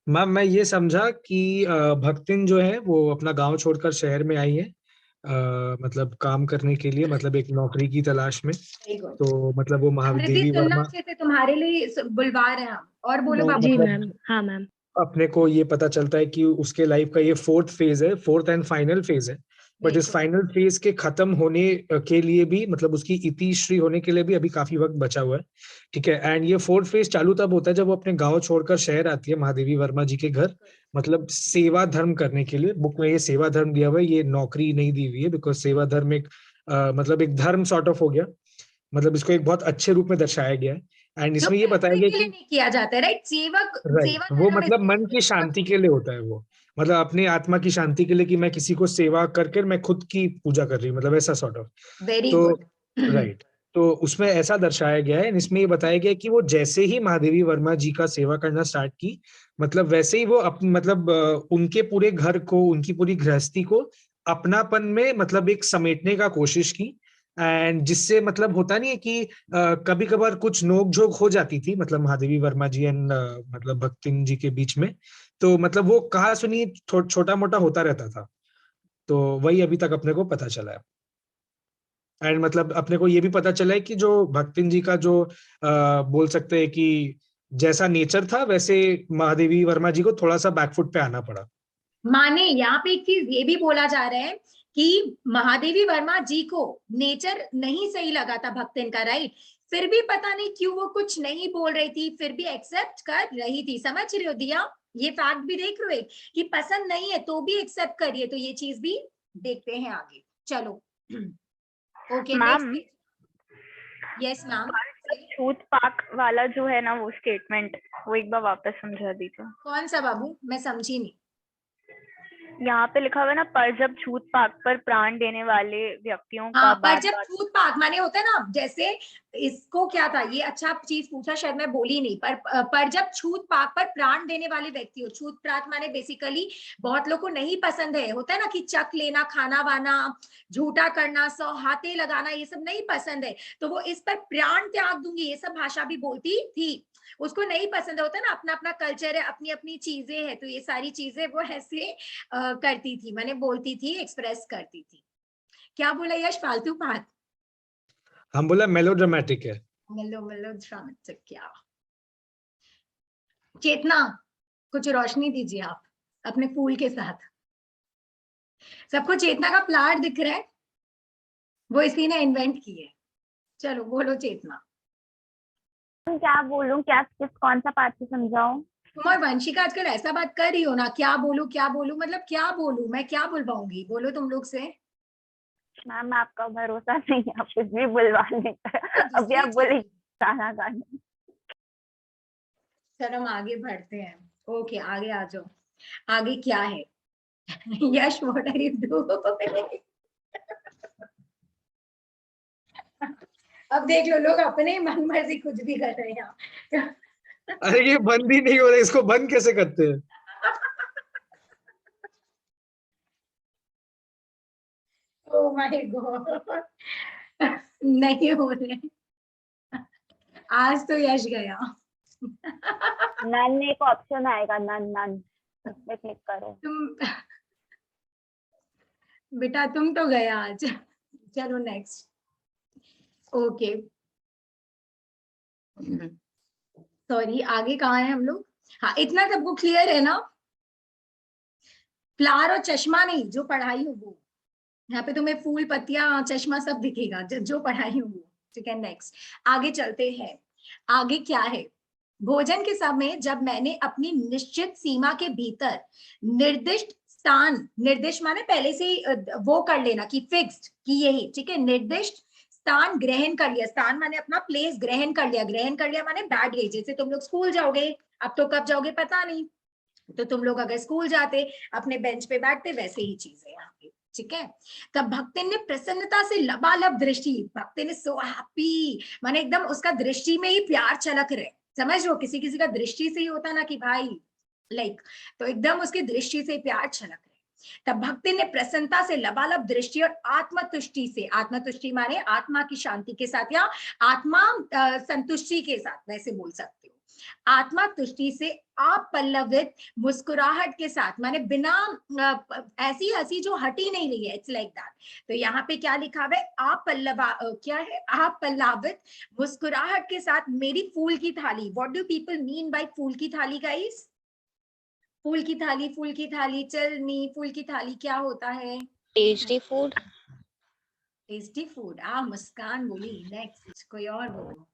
Speaker 3: मैम मैं ये समझा कि भक्तिन जो है वो अपना गांव छोड़कर शहर में आई है, मतलब काम करने के लिए, मतलब एक नौकरी की तलाश में।
Speaker 1: Very good.
Speaker 3: तो मतलब वो
Speaker 1: समृद्धि
Speaker 3: महादेवी
Speaker 1: सुनना
Speaker 3: वर्मा,
Speaker 1: अच्छे से, तुम्हारे लिए बुलवा रहे हैं हम। और बोलो
Speaker 3: तो
Speaker 1: बाबू।
Speaker 8: जी
Speaker 3: मतलब
Speaker 8: मैम। हाँ मैम।
Speaker 3: अपने को ये पता चलता है कि उसके लाइफ का ये फोर्थ फेज है, फोर्थ एंड फाइनल फेज है। बट इस
Speaker 1: देखो
Speaker 3: फाइनल फेज के खत्म होने के लिए भी, मतलब उसकी इति श्री होने के लिए भी अभी काफी वक्त बचा हुआ है। ठीक है, एंड ये फोर्थ फेज चालू तब होता है जब वो अपने गांव छोड़कर शहर आती है महादेवी वर्मा जी के घर, मतलब सेवा धर्म करने के लिए। बुक में ये सेवा धर्म दिया हुआ है, ये नौकरी नहीं दी हुई है, बिकॉज सेवा धर्म एक मतलब एक धर्म सॉर्ट ऑफ हो गया, मतलब इसको एक बहुत अच्छे रूप में दर्शाया गया है। एंड
Speaker 1: जो
Speaker 3: इसमें ये बताया
Speaker 1: पैसे
Speaker 3: गया
Speaker 1: के लिए
Speaker 3: कि
Speaker 1: नहीं किया जाता है, राइट? सेवक,
Speaker 3: राइट,
Speaker 1: सेवा
Speaker 3: वो
Speaker 1: धर्म
Speaker 3: मतलब मन की
Speaker 1: सेवक
Speaker 3: शांति के लिए होता है वो, मतलब अपने आत्मा की शांति के लिए, कि मैं किसी को सेवा करके मैं खुद की पूजा कर रही हूँ, मतलब ऐसा सॉर्ट ऑफ।
Speaker 1: वेरी
Speaker 3: तो
Speaker 1: गुड।
Speaker 3: राइट, तो उसमें ऐसा दर्शाया गया है। इसमें ये बताया गया है कि वो जैसे ही महादेवी वर्मा जी का सेवा करना स्टार्ट की, मतलब वैसे ही वो मतलब उनके पूरे घर को, उनकी पूरी गृहस्थी को अपनापन में मतलब एक समेटने का कोशिश की। एंड जिससे मतलब होता नहीं है कि कभी कभार कुछ नोक झोंक हो जाती थी, मतलब महादेवी वर्मा जी एंड मतलब भक्तिन जी के बीच में, तो मतलब वो कहा सुनी छोटा मोटा होता रहता था। तो वही अभी तक अपने को पता चला है। एंड मतलब अपने को ये भी पता चला है कि जो भक्तिन जी का जो बोल सकते हैं कि जैसा नेचर था, वैसे महादेवी वर्मा जी को थोड़ा सा बैकफुट पे आना पड़ा।
Speaker 1: माने यहाँ पे एक चीज ये भी बोला जा रहा है कि महादेवी वर्मा जी को नेचर नहीं सही लगा था भक्तिन का, राइट? फिर भी पता नहीं क्यों वो कुछ नहीं बोल रही थी, फिर भी एक्सेप्ट कर रही थी। समझ रहे हो दिया? ये फैक्ट भी देख रहे हो कि पसंद नहीं है तो भी एक्सेप्ट करिए, तो ये चीज भी देखते हैं आगे। चलो okay
Speaker 4: ma'am,
Speaker 1: next. Yes ma'am.
Speaker 4: छूत पाक वाला जो है ना वो स्टेटमेंट, वो एक बार वापस समझा दीजिए।
Speaker 1: कौन सा बाबू? मैं समझी नहीं।
Speaker 4: यहाँ पे लिखा हुआ है ना, पर जब छूत पाक पर प्राण देने वाले व्यक्तियों का
Speaker 1: हाँ, पर
Speaker 4: बात
Speaker 1: जब
Speaker 4: बात
Speaker 1: छूत पाक माने होता है ना, जैसे इसको क्या था, ये अच्छा चीज पूछा, शायद मैं बोली नहीं, पर जब छूत पाक पर प्राण देने वाले व्यक्ति हो, छूत प्रात माने बेसिकली बहुत लोग को नहीं पसंद है, होता है ना कि चक लेना, खाना वाना, झूठा करना, सौहाते लगाना, ये सब नहीं पसंद है, तो वो इस पर प्राण त्याग दूंगी, ये सब भाषा भी बोलती थी। उसको नहीं पसंद होता ना, अपना अपना कल्चर है, अपनी अपनी चीजें है, तो ये सारी चीजें वो ऐसे करती थी, माने बोलती थी, एक्सप्रेस करती थी। क्या बोला यश, फालतू बात?
Speaker 3: हम बोला मेलोड्रामेटिक है।
Speaker 1: मेलोड्रामेटिक क्या? चेतना, कुछ रोशनी दीजिए आप अपने फूल के साथ। सबको चेतना का प्लाट दिख रहा है, वो इसी ने इन्वेंट की है। चलो बोलो चेतना।
Speaker 4: क्या बोलूं, क्या किस कौन सा पार्ट से समझाऊं?
Speaker 1: तुम और वंशिका आजकल ऐसा बात कर रही हो ना, क्या बोलूं मतलब क्या बोलूं, मैं क्या बुलवाऊंगी, बोलो तुम लोग से।
Speaker 4: मैम आपका भरोसा नहीं है, आप कुछ भी बुलवा लेते अभी आप बोले गाना गाने।
Speaker 1: चलो हम आगे बढ़ते हैं। ओके आगे आ जाओ, आगे क्या है? यश व्हाट आर यू डूइंग? अब देख लो, लोग अपने मन मर्जी कुछ भी कर रहे हैं।
Speaker 3: अरे ये बंद ही नहीं हो रहा, इसको बंद कैसे करते हैं?
Speaker 1: ओह माय गॉड, नहीं हो रहे। आज तो यश गया।
Speaker 4: नन एक ऑप्शन आएगा, नन नन, उस पे क्लिक करो।
Speaker 1: तुम बेटा तुम तो गया आज। चलो नेक्स्ट। ओके सॉरी, आगे कहाँ है हम लोग? हाँ इतना सबको क्लियर है ना? फ्लावर और चश्मा नहीं, जो पढ़ाई हो वो। यहाँ पे तुम्हें फूल, पत्तियां, चश्मा सब दिखेगा, जो पढ़ाई हो वो। ठीक है नेक्स्ट, आगे चलते हैं। आगे क्या है? भोजन के समय जब मैंने अपनी निश्चित सीमा के भीतर निर्दिष्ट स्थान, निर्दिष्ट माने पहले से वो कर लेना कि फिक्स्ड, कि यही ठीक है, निर्दिष्ट स्थान ग्रहण कर लिया, स्थान माने अपना प्लेस ग्रहण कर लिया, ग्रहण कर लिया माने बैठ गई। जैसे तुम लोग स्कूल जाओगे, अब तो कब जाओगे पता नहीं, तो तुम लोग अगर स्कूल जाते अपने बेंच पे बैठते, वैसे ही चीज है यहाँ पे। ठीक है, तब भक्तिन ने प्रसन्नता से लबालब दृष्टि, भक्तिन ने सो हैप्पी माने एकदम उसका दृष्टि में ही प्यार छलक रहे, समझ लो, किसी किसी का दृष्टि से ही होता ना कि भाई लाइक, तो एकदम उसकी दृष्टि से प्यार छलक रहे। तब भक्ति ने प्रसन्नता से लबालब दृष्टि और आत्मतुष्टि से, आत्मतुष्टि माने आत्मा की शांति के साथ या आत्मा संतुष्टि के साथ, वैसे बोल सकते हो, आत्मा तुष्टि से अपल्लवित मुस्कुराहट के साथ, माने बिना ऐसी हंसी जो हटी नहीं रही है, इट्स लाइक दैट। तो यहाँ पे क्या लिखा हुआ है? अपल्लवा क्या है? अपल्लवित मुस्कुराहट के साथ मेरी फूल की थाली। What do people mean by फूल की थाली गाइस? फूल की थाली, फूल की थाली, चल मी, फूल की थाली क्या होता है?
Speaker 6: Tasty food.
Speaker 1: Tasty food. Muskan बोली। नेक्स्ट कोई और बोलो।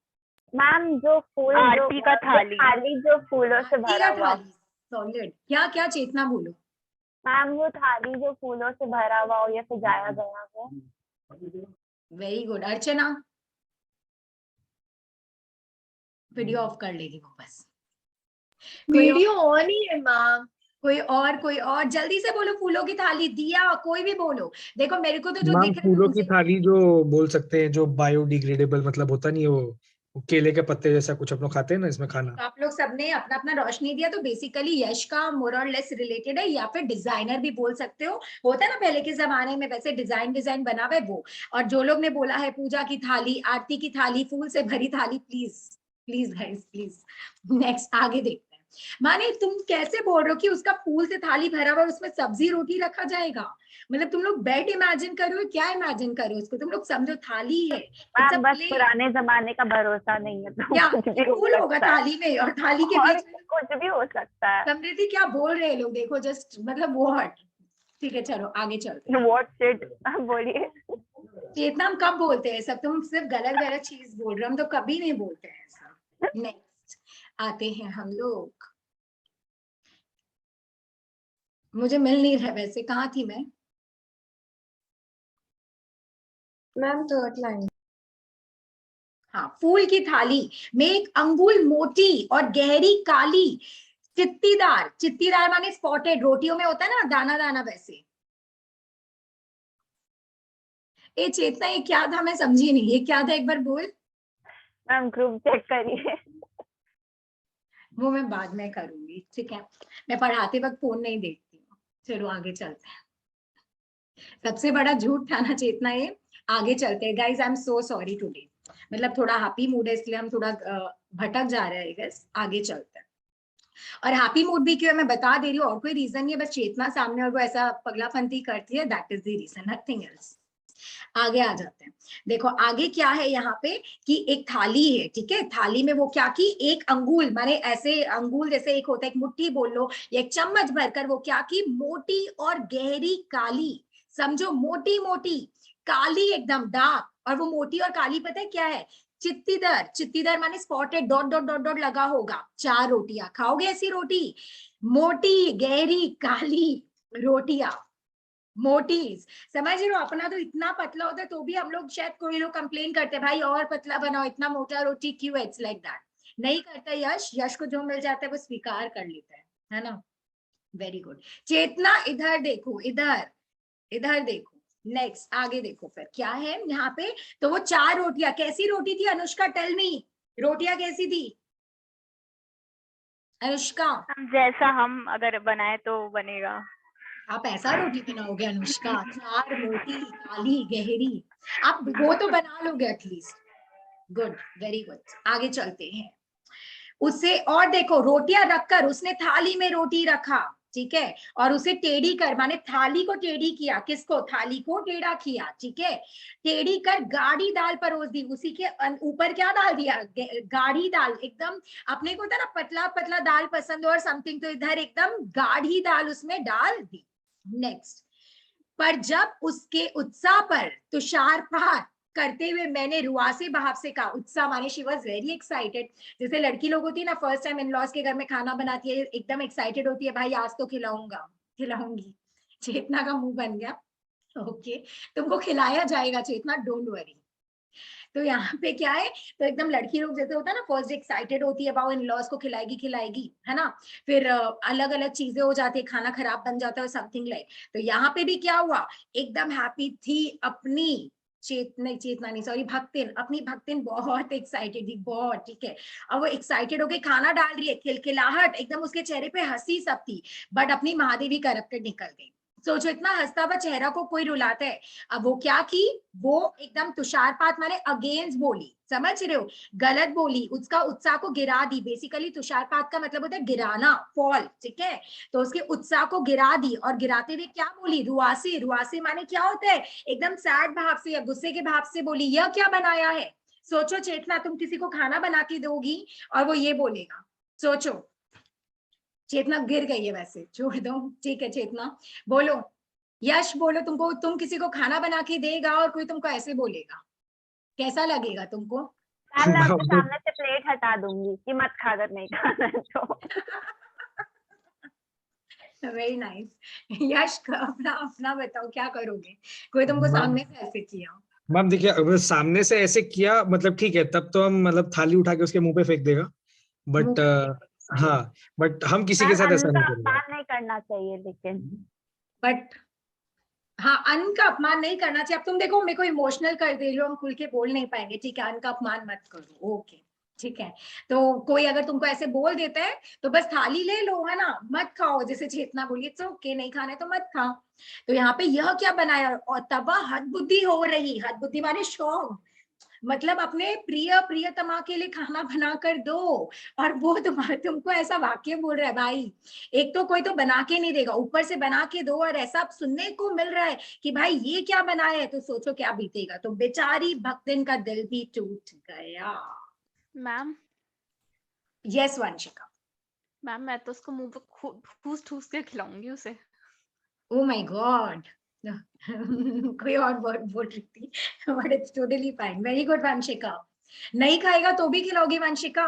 Speaker 4: मैम जो फूल, आरती का थाली जो फूलों से भरा हुआ।
Speaker 1: सॉलिड। क्या क्या चेतना बोलो।
Speaker 4: मैम वो थाली जो फूलों से भरा हुआ हो या सजाया गया हो।
Speaker 1: Very good. Archana video of कर लेगी वो बस।
Speaker 7: वीडियो ऑन ही है मैम।
Speaker 1: कोई और जल्दी से बोलो। फूलों की थाली, दिया, कोई भी बोलो। देखो मेरे को तो जो
Speaker 3: मैम
Speaker 1: दिख रहा है
Speaker 3: फूलों की थाली जो बोल सकते हैं, जो बायोडिग्रेडेबल मतलब होता नहीं है, वो केले के पत्ते जैसा कुछ हम लोग खाते हैं ना, इसमें खाना।
Speaker 1: तो आप लोग सबने अपना अपना रोशनी दिया, तो बेसिकली यश का मोर और लेस रिलेटेड है, या फिर डिजाइनर भी बोल सकते हो, होता है ना पहले के जमाने में वैसे डिजाइन बना हुआ है वो। और जो लोग ने बोला है पूजा की थाली, आरती की थाली, फूल से भरी थाली, please please guys please. Next आगे देखते हैं। माने तुम कैसे बोल रहे हो कि उसका फूल से थाली भरा हुआ, उसमें सब्जी रोटी रखा जाएगा? मतलब तुम लोग बेड इमेजिन करो, क्या इमेजिन करो उसको? तुम लोग समझो थाली है,
Speaker 4: बस पुराने जमाने का भरोसा नहीं है, तो
Speaker 1: क्या
Speaker 4: कुछ भी
Speaker 1: फूल होगा थाली में, और थाली के बीच में
Speaker 4: कुछ भी हो सकता है।
Speaker 1: समृद्धि क्या बोल रहे हैं लोग, देखो जस्ट मतलब व्हाट। ठीक है चलो आगे चलते हैं।
Speaker 4: व्हाट शिट बोलिए।
Speaker 1: चेतना हम कब बोलते हैं सब? तुम सिर्फ गलत गलत चीज बोल रहे हो, हम तो कभी नहीं बोलते हैं ऐसा। नेक्स्ट आते हैं हम लोग। मुझे मिल नहीं रहा वैसे, कहाँ थी मैं?
Speaker 2: Ma'am third line.
Speaker 1: हाँ, फूल की थाली में एक अंगुल मोटी और गहरी काली चित्तीदार, चित्तीदार माने स्पॉटेड, रोटियों में होता है ना दाना दाना वैसे। ए चेतना ये क्या था, मैं समझी नहीं, ये क्या था एक बार बोल।
Speaker 4: मैम ग्रुप चेक करिए।
Speaker 1: वो मैं बाद में करूंगी, ठीक है, मैं पढ़ाते वक्त फोन नहीं देखती हूँ। चलो आगे चलते हैं। सबसे बड़ा झूठ था ना चेतना ये। आगे चलते हैं guys, I am so sorry today, मतलब थोड़ा हैप्पी मूड है इसलिए हम थोड़ा भटक जा रहे हैं गाइस। आगे चलते हैं। और हैप्पी मूड भी क्यों है मैं बता दे रही हूँ, और कोई रीजन नहीं है, बस चेतना सामने और वो ऐसा पगलापंती करती है, that is the reason, nothing else. आगे आ जाते हैं। देखो आगे क्या है यहाँ पे कि एक थाली है, ठीक है, थाली में वो क्या की, एक अंगुल माने ऐसे अंगुल जैसे एक होता है, एक मुट्ठी बोल लो, एक चम्मच भरकर वो क्या की, मोटी और गहरी काली, समझो मोटी मोटी काली एकदम डार्क, और वो मोटी और काली पता है क्या है, चित्तीदार, चित्तीदार माने spotted, dot dot dot dot लगा होगा। 4 रोटियां खाओगे ऐसी रोटी, मोटी गहरी काली रोटियां, मोटीज, समझ रहे हो। अपना तो इतना पतला होता है तो भी हम लोग शायद कोई लोग कंप्लेन करते हैं भाई और पतला बनाओ, इतना मोटा रोटी क्यों, इट्स लाइक दैट। नहीं करता यश, यश को जो मिल जाता है वो स्वीकार कर लेता है ना। Very good. चेतना इधर देखो, इधर इधर देखो, नेक्स्ट आगे देखो फिर क्या है यहाँ पे। तो वो 4 रोटियां, कैसी रोटी थी अनुष्का, टेल मी, रोटियां कैसी थी अनुष्का।
Speaker 4: जैसा हम अगर बनाए तो बनेगा।
Speaker 1: आप ऐसा रोटी बनाओगे अनुष्का, 4 मोटी काली गहरी, आप वो तो बना लोगे एटलीस्ट। Good, very good. आगे चलते हैं। उससे और देखो रोटियां रखकर उसने थाली में रोटी रखा, ठीक है, और उसे टेढ़ी कर माने थाली को टेढ़ी किया, किसको, थाली को टेढ़ा किया, ठीक है, टेढ़ी कर गाढ़ी दाल परोस दी, उसी के ऊपर क्या डाल दिया, गाढ़ी दाल, एकदम अपने को था ना पतला पतला दाल पसंद और समथिंग, तो इधर एकदम गाढ़ी दाल उसमें डाल दी। नेक्स्ट, पर जब उसके उत्साह पर तुषारपात करते हुए मैंने रुआसे भाव से कहा, उत्साह माने शी वॉज वेरी एक्साइटेड, जैसे लड़की लोग होती है ना फर्स्ट टाइम इन लॉज के घर में खाना बनाती है, एकदम एक्साइटेड होती है, भाई आज तो खिलाऊंगा खिलाऊंगी। चेतना का मुंह बन गया, ओके तुमको खिलाया जाएगा चेतना, डोंट वरी। तो यहाँ पे क्या है, तो एकदम लड़की लोग जैसे होता है ना फर्स्ट एक्साइटेड होती है, बाओ इन लॉज को खिलाएगी खिलाएगी, है ना, फिर अलग अलग चीजें हो जाती है, खाना खराब बन जाता है, समथिंग लाइक। तो यहाँ पे भी क्या हुआ, एकदम हैप्पी थी अपनी चेतना नहीं सॉरी भक्तिन, अपनी भक्तिन बहुत एक्साइटेड थी, बहुत, ठीक है। अब वो एक्साइटेड होके खाना डाल रही है, खिलखिलाहट एकदम, उसके चेहरे पे हंसी सब थी, बट अपनी महादेवी करप्टेड निकल गई। सोचो इतना हंसता हुआ चेहरा को कोई रुलाता है। अब वो क्या की, वो एकदम तुषारपात माने अगेंस्ट बोली, समझ रहे हो, गलत बोली, उसका उत्साह को गिरा दी, बेसिकली तुषारपात का मतलब होता है गिराना, फॉल, ठीक है, तो उसके उत्साह को गिरा दी, और गिराते हुए क्या बोली, रुआसे, रुआसे माने क्या होता है, एकदम सैड भाव से या गुस्से के भाव से बोली, यह क्या बनाया है। सोचो चेतना, तुम किसी को खाना बना के दोगी और वो ये बोलेगा, सोचो। चेतना गिर गई है वैसे, छोड़ दो, ठीक है चेतना बोलो, यश बोलो, तुमको, तुम किसी को खाना बना के देगा और कोई तुमको ऐसे बोलेगा, कैसा लगेगा तुमको।
Speaker 4: मैं आपके सामने से प्लेट हटा दूंगी कि मत खा, अगर नहीं खाना तो।
Speaker 1: Very nice. यश अपना अपना बताओ क्या करोगे, कोई तुमको सामने से ऐसे किया।
Speaker 3: मैम देखिए, अगर सामने से ऐसे किया मतलब ठीक है, तब तो हम मतलब थाली उठा के उसके मुंह पे फेंक देगा, बट हाँ, बट हम किसी के साथ ऐसा नहीं करेंगे।
Speaker 4: अपमान नहीं करना चाहिए लेकिन,
Speaker 1: बट हाँ, अन्न का अपमान नहीं करना चाहिए। अब तुम देखो मेरे को इमोशनल कर दे रही हो, हम खुल के बोल नहीं पाएंगे, ठीक है, अन्न का अपमान मत करो, ओके ठीक है। तो कोई अगर तुमको ऐसे बोल देता है तो बस थाली ले लो, है ना, मत खाओ, जैसे चेतना बोली इट्स ओके, नहीं खाना है तो मत खाओ। तो यहाँ पे यह क्या बनाया, और तब हद बुद्धि हो रही, हद बुद्धि माने शौक, मतलब अपने प्रिय प्रियतमा के लिए खाना बना कर दो, और वो तुमको ऐसा वाक्य बोल रहा है, भाई एक तो कोई तो बना के नहीं देगा, ऊपर से बना के दो, और ऐसा सुनने को मिल रहा है कि भाई ये क्या बनाया है, तो सोचो क्या बीतेगा। तो बेचारी भक्तिन का दिल भी टूट गया।
Speaker 5: Ma'am,
Speaker 1: yes Vanshika.
Speaker 5: मैम मैं तो उसको मुंह पे ठूस ठूस के खिलाऊंगी उसे।
Speaker 1: ओ माय गॉड, कोई और वर्ड बोल रही थी, but it's totally fine, very good Vanshika. नहीं खाएगा तो भी खिलाओगी वंशिका।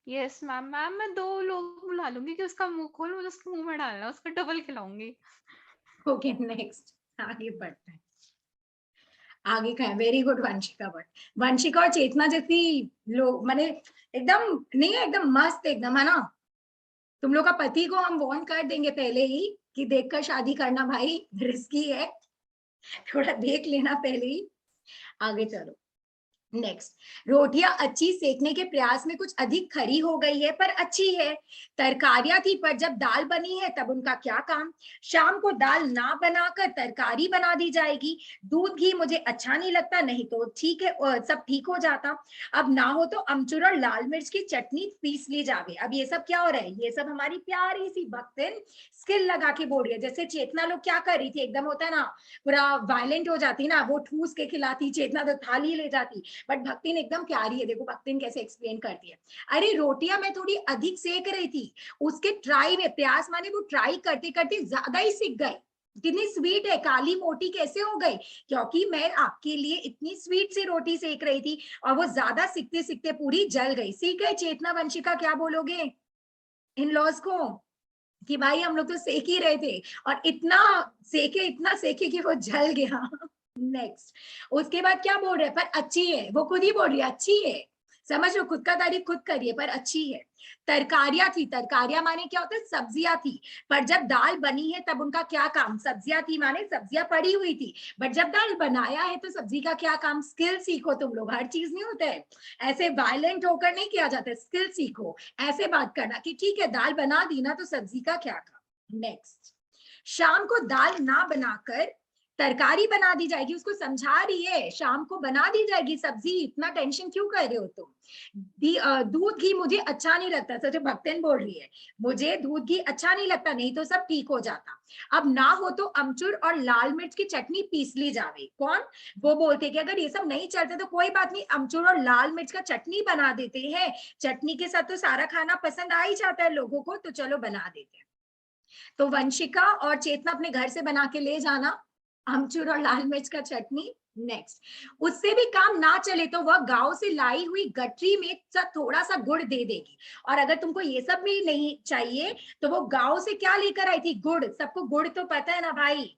Speaker 5: यस मैम, मैम मैं 2 लोग बुला लूंगी कि उसका मुंह खोल, मुझे उसके मुंह में डालना, उसका डबल खिलाऊंगी।
Speaker 1: ओके नेक्स्ट, आगे बढ़ते हैं। आगे का है, very good Vanshika. But Vanshika और चेतना जैसी लोग माने एकदम नहीं है, एकदम मस्त एकदम, है ना, तुम लोग का पति को हम वार्न कर देंगे पहले ही कि देखकर शादी करना भाई रिस्की है, थोड़ा देख लेना पहले ही। आगे चलो नेक्स्ट, रोटियां अच्छी सेकने के प्रयास में कुछ अधिक खरी हो गई है पर अच्छी है। तरकारियां थी पर जब दाल बनी है तब उनका क्या काम। शाम को दाल ना बनाकर तरकारी बना दी जाएगी। दूध घी मुझे अच्छा नहीं लगता, नहीं तो ठीक है सब ठीक हो जाता। अब ना हो तो अमचूर और लाल मिर्च की चटनी पीस ली जावे। अब ये सब क्या हो रहा है, ये सब हमारी प्यारी सी भक्तिन स्किल लगा के बोल रही है। जैसे चेतना लोग क्या कर रही थी, एकदम होता है ना पूरा वायलेंट हो जाती ना, वो ठूस के खिलाती, चेतना तो थाली ले जाती, बट भक्तिन एकदम प्यारी है। देखो भक्तिन कैसे एक्सप्लेन करती है। अरे रोटियां मैं थोड़ी अधिक सेक रही थी, उसके ट्राई में, प्रयास माने वो ट्राई करते करते ज्यादा ही सीख गई। कितनी स्वीट है, काली मोटी कैसे हो गई, क्योंकि मैं आपके लिए इतनी स्वीट सी रोटी सेक रही थी और वो ज्यादा सीखते सीखते पूरी जल गई। सीख गए चेतना वंशिका, क्या बोलोगे इन लॉज को कि भाई हम लोग तो सेक ही रहे थे और इतना सेके कि वो जल गया। नेक्स्ट, उसके बाद क्या बोल रहे हैं, पर अच्छी है, वो खुद ही बोल रही है अच्छी है, समझ लो खुद का तारीफ खुद करिए, पर अच्छी है। तरकारियां थी, तरकारियां माने क्या होता है, सब्जियां थी, पर जब दाल बनी है तब उनका क्या काम। सब्जियां थी माने सब्जियां पड़ी हुई थी, बट जब दाल बनाया है तो सब्जी का क्या काम। स्किल सीखो तुम लोग, हर चीज नहीं होता है ऐसे वायलेंट होकर नहीं किया जाता, स्किल सीखो, ऐसे बात करना कि ठीक है दाल बना दी ना तो सब्जी का क्या काम। नेक्स्ट, शाम को दाल ना बनाकर तरकारी बना दी जाएगी, उसको समझा रही है शाम को बना दी जाएगी सब्जी, इतना टेंशन क्यों कर रहे हो तुम। दूध घी मुझे अच्छा नहीं लगता, तो जो भक्तन बोल रही है मुझे दूध घी अच्छा नहीं लगता, नहीं तो सब ठीक हो जाता। अब ना हो तो अमचूर और लाल मिर्च की चटनी पीस ली जावे। कौन, वो बोलते कि अगर ये सब नहीं चलते तो कोई बात नहीं, अमचूर और लाल मिर्च का चटनी बना देते हैं, चटनी के साथ तो सारा खाना पसंद आ ही जाता है लोगों को, तो चलो बना देते हैं। तो वंशिका और चेतना अपने घर से बना के ले जाना अमचूर और लाल मिर्च का चटनी। नेक्स्ट, उससे भी काम ना चले तो वह गांव से लाई हुई गठरी में थोड़ा सा गुड़ दे देगी। और अगर तुमको ये सब भी नहीं चाहिए तो वो गांव से क्या लेकर आई थी, गुड़। सबको गुड़ तो पता है ना भाई,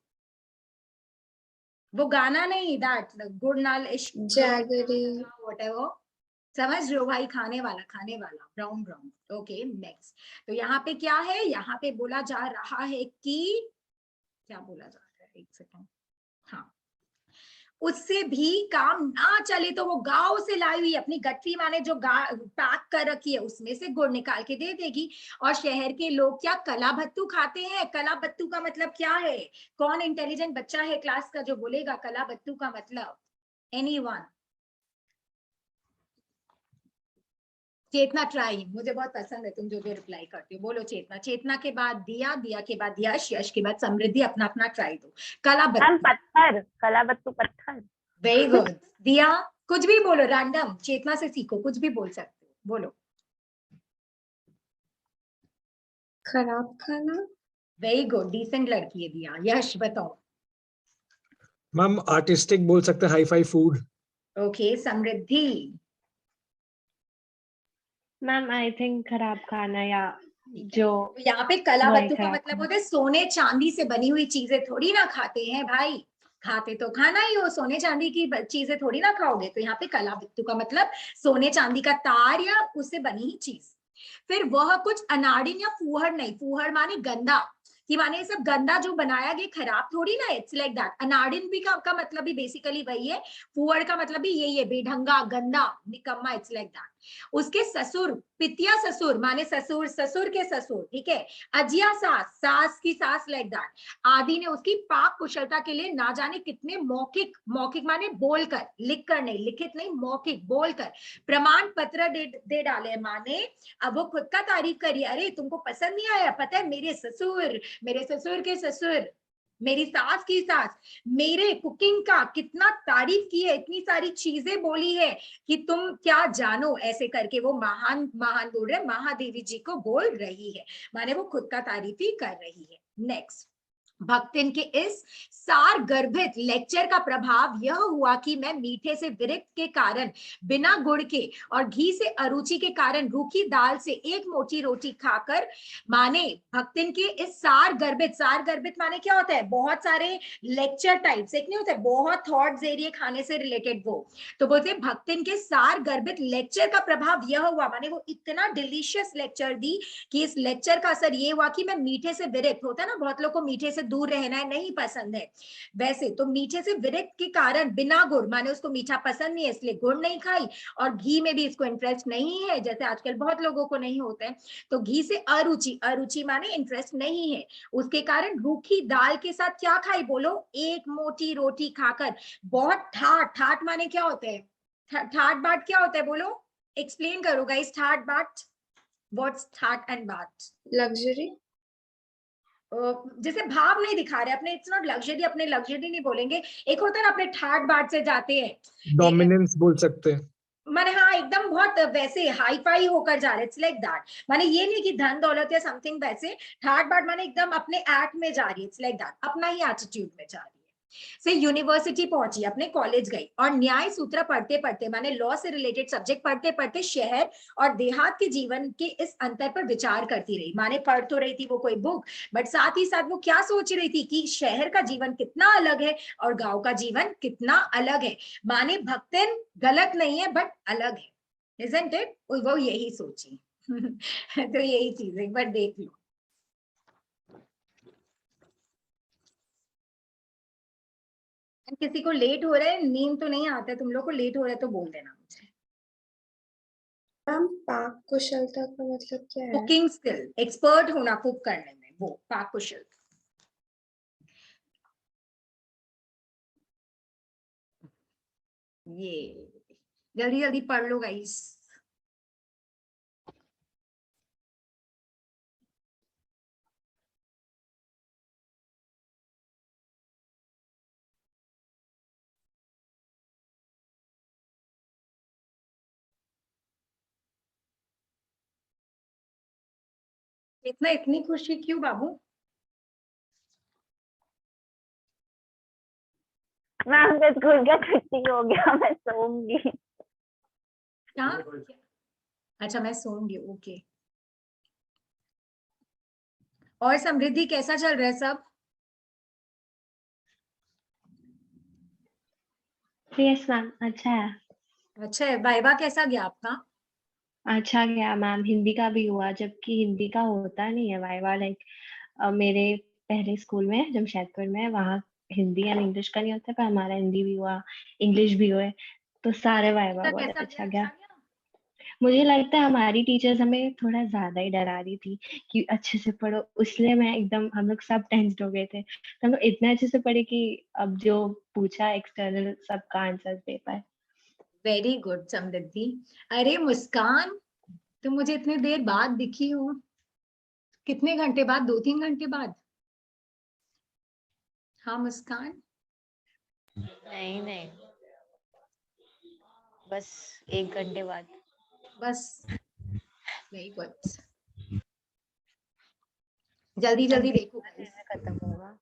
Speaker 1: वो गाना नहीं, दैट गुड़ नाल इश्क
Speaker 2: जैगरी।
Speaker 1: वो समझ रहे हो भाई, खाने वाला ब्राउन ब्राउन। ओके नेक्स्ट, तो यहाँ पे क्या है, यहाँ पे बोला जा रहा है कि क्या बोला जा रहा है, एक सेकंड, हाँ, उससे भी काम ना चले तो वो गांव से लाई हुई अपनी गठरी माने जो पैक कर रखी है उसमें से गुड़ निकाल के दे देगी। और शहर के लोग क्या कला भत्तू खाते हैं। कला भत्तू का मतलब क्या है, कौन इंटेलिजेंट बच्चा है क्लास का जो बोलेगा कला भत्तू का मतलब, एनीवन। चेतना ट्राई, मुझे बहुत पसंद है तुम जो जो रिप्लाई करती हो, बोलो चेतना। चेतना के बाद दिया, दिया के बाद यश, यश के बाद समृद्धि, अपना अपना ट्राई दो। कला
Speaker 4: पत्थर, कला बत्तू पत्थर।
Speaker 1: Very good. दिया कुछ भी बोलो, रैंडम, चेतना से सीखो, कुछ भी बोल सकते हो, बोलो।
Speaker 2: खराब खाना।
Speaker 1: वेरी गुड, डिसेंट लड़की है दिया। यश बताओ।
Speaker 3: मैम आर्टिस्टिक बोल सकते हैं, hi fi food.
Speaker 1: Okay Samriddhi.
Speaker 8: Ma'am I think खराब खाना, या जो
Speaker 1: यहाँ पे कला बत्तू का मतलब होता है सोने चांदी से बनी हुई चीजें थोड़ी ना खाते हैं भाई, खाते तो खाना ही हो, सोने चांदी की चीजें थोड़ी ना खाओगे। तो यहाँ पे कला बत्तू का मतलब सोने चांदी का तार या उससे बनी ही चीज। फिर वह कुछ अनाड़िन या फूहड़ नहीं, फूहड़ माने गंदा, कि माने सब गंदा जो बनाया गया खराब थोड़ी ना, इट्स लाइक दैट। अनाड़िन भी का मतलब भी बेसिकली वही है, फूहड़ का मतलब भी यही है, बेढंगा गंदा निकम्मा, इट्स लाइक दैट। उसके ससुर, पितिया ससुर माने ससुर, ससुर के ससुर, ठीक है। अजिया सास, सास की सास, लाइक दैट। आदि ने उसकी पाक कुशलता के लिए ना जाने कितने मौखिक, मौखिक माने बोलकर, लिख कर नहीं, लिखित नहीं, मौखिक बोलकर प्रमाण पत्र दे डाले। माने अब वो खुद का तारीफ करिए, अरे तुमको पसंद नहीं आया, पता है मेरे ससुर, मेरे ससुर के ससुर, मेरी सास की सास मेरे कुकिंग का कितना तारीफ की है, इतनी सारी चीजें बोली है कि तुम क्या जानो, ऐसे करके वो महान महान बोल रहे, महादेवी जी को बोल रही है, माने वो खुद का तारीफ ही कर रही है। नेक्स्ट, भक्तिन के इस सार गर्भित लेक्चर का प्रभाव यह हुआ कि मैं मीठे से विरक्त के कारण, बिना गुड़ के और घी से अरुचि के कारण रूखी दाल से एक मोटी रोटी खाकर, माने भक्तिन के इस सार गर्भित माने क्या होता है, बहुत सारे लेक्चर टाइप्स, एक नहीं होता है बहुत थॉट्स एरिया खाने से रिलेटेड, वो तो बोलते हैं भक्तिन के सार गर्भित लेक्चर का प्रभाव यह हुआ, माने वो इतना डिलीशियस लेक्चर दी कि इस लेक्चर का असर ये हुआ कि मैं मीठे से विरक्त, होता है ना बहुत लोग को मीठे से दूर रहना है, नहीं पसंद है, वैसे तो मीठे से विरक्त के कारण बिना गुड़, माने उसको मीठा पसंद नहीं है इसलिए गुड़ नहीं खाई, और घी में भी इसको इंटरेस्ट नहीं है जैसे आजकल बहुत लोगों को नहीं होता है, तो घी से अरुचि माने इंटरेस्ट नहीं है, उसके कारण रूखी दाल के साथ क्या खाई, बोलो एक मोटी रोटी खाकर, बहुत ठाट माने क्या होता है, ठाट बाट क्या होता है, बोलो एक्सप्लेन करो गाइस, ठाट बाट, व्हाट्स ठाट एंड बाट,
Speaker 2: लग्जरी,
Speaker 1: जैसे भाव नहीं दिखा रहे अपने, इट्स नॉट लग्जरी, अपने लग्जरी नहीं बोलेंगे, एक होता है ना अपने ठाट बाट से जाते हैं,
Speaker 3: डोमिनेंस बोल सकते हैं,
Speaker 1: माने हाँ एकदम बहुत वैसे हाई फाई होकर जा रहे, इट्स लाइक दैट, माने ये नहीं कि धन दौलत या समथिंग, वैसे ठाट बाट माने एकदम अपने एक्ट में जा रही है, इट्स लाइक दैट, अपना ही एटीट्यूड में जा रही है। से यूनिवर्सिटी पहुंची, अपने कॉलेज गई और न्याय सूत्र पढ़ते पढ़ते, माने लॉ से रिलेटेड सब्जेक्ट पढ़ते पढ़ते शहर और देहात के जीवन के इस अंतर पर विचार करती रही, माने पढ़ तो रही थी वो कोई बुक, बट साथ ही साथ वो क्या सोच रही थी कि शहर का जीवन कितना अलग है और गांव का जीवन कितना अलग है, माने भक्तिन गलत नहीं है बट अलग है, isn't it? वो यही सोची तो यही चीज एक बार देख लो। किसी को लेट हो रहा है, नींद तो नहीं आता है तुम लोग को, लेट हो रहा है तो बोल देना मुझे।
Speaker 2: मैम पाक कुशलता का मतलब क्या है?
Speaker 1: कुकिंग स्किल, एक्सपर्ट होना कुक करने में, वो पाक कुशलता। ये जल्दी जल्दी पढ़ लो गाइस। इतनी खुशी क्यों बाबू?
Speaker 4: मैम स्कूल का छुट्टी हो गया, मैं सोऊंगी।
Speaker 1: क्या? अच्छा मैं सोऊंगी, ओके। और समृद्धि कैसा चल रहा है सब?
Speaker 8: यस मैम, अच्छा है।
Speaker 1: अच्छा है। वाइवा कैसा गया आपका?
Speaker 8: अच्छा गया मैम, हिंदी का भी हुआ, जबकि हिंदी का होता नहीं है वाइवा, लाइक मेरे पहले स्कूल में जमशेदपुर में, वहाँ हिंदी एंड इंग्लिश का नहीं होता, पर हमारा हिंदी भी हुआ, इंग्लिश भी हुए, तो सारे वाइवा बहुत अच्छा गया। मुझे लगता है हमारी टीचर्स हमें थोड़ा ज्यादा ही डरा रही थी कि अच्छे से पढ़ो, इसलिए मैं एकदम, हम लोग सब टेंस्ड हो गए थे, तो हम लोग इतने अच्छे से पढ़े कि अब जो पूछा एक्सटर्नल सबका आंसर दे पाए।
Speaker 1: वेरी गुड समृद्धि। अरे मुस्कान, तुम मुझे इतने देर बाद दिखी हो, कितने घंटे बाद? 2-3 घंटे बाद? हाँ मुस्कान?
Speaker 6: नहीं, बस 1 घंटे बाद।
Speaker 1: बस वेरी गुड। जल्दी जल्दी देखो
Speaker 6: खत्म होगा।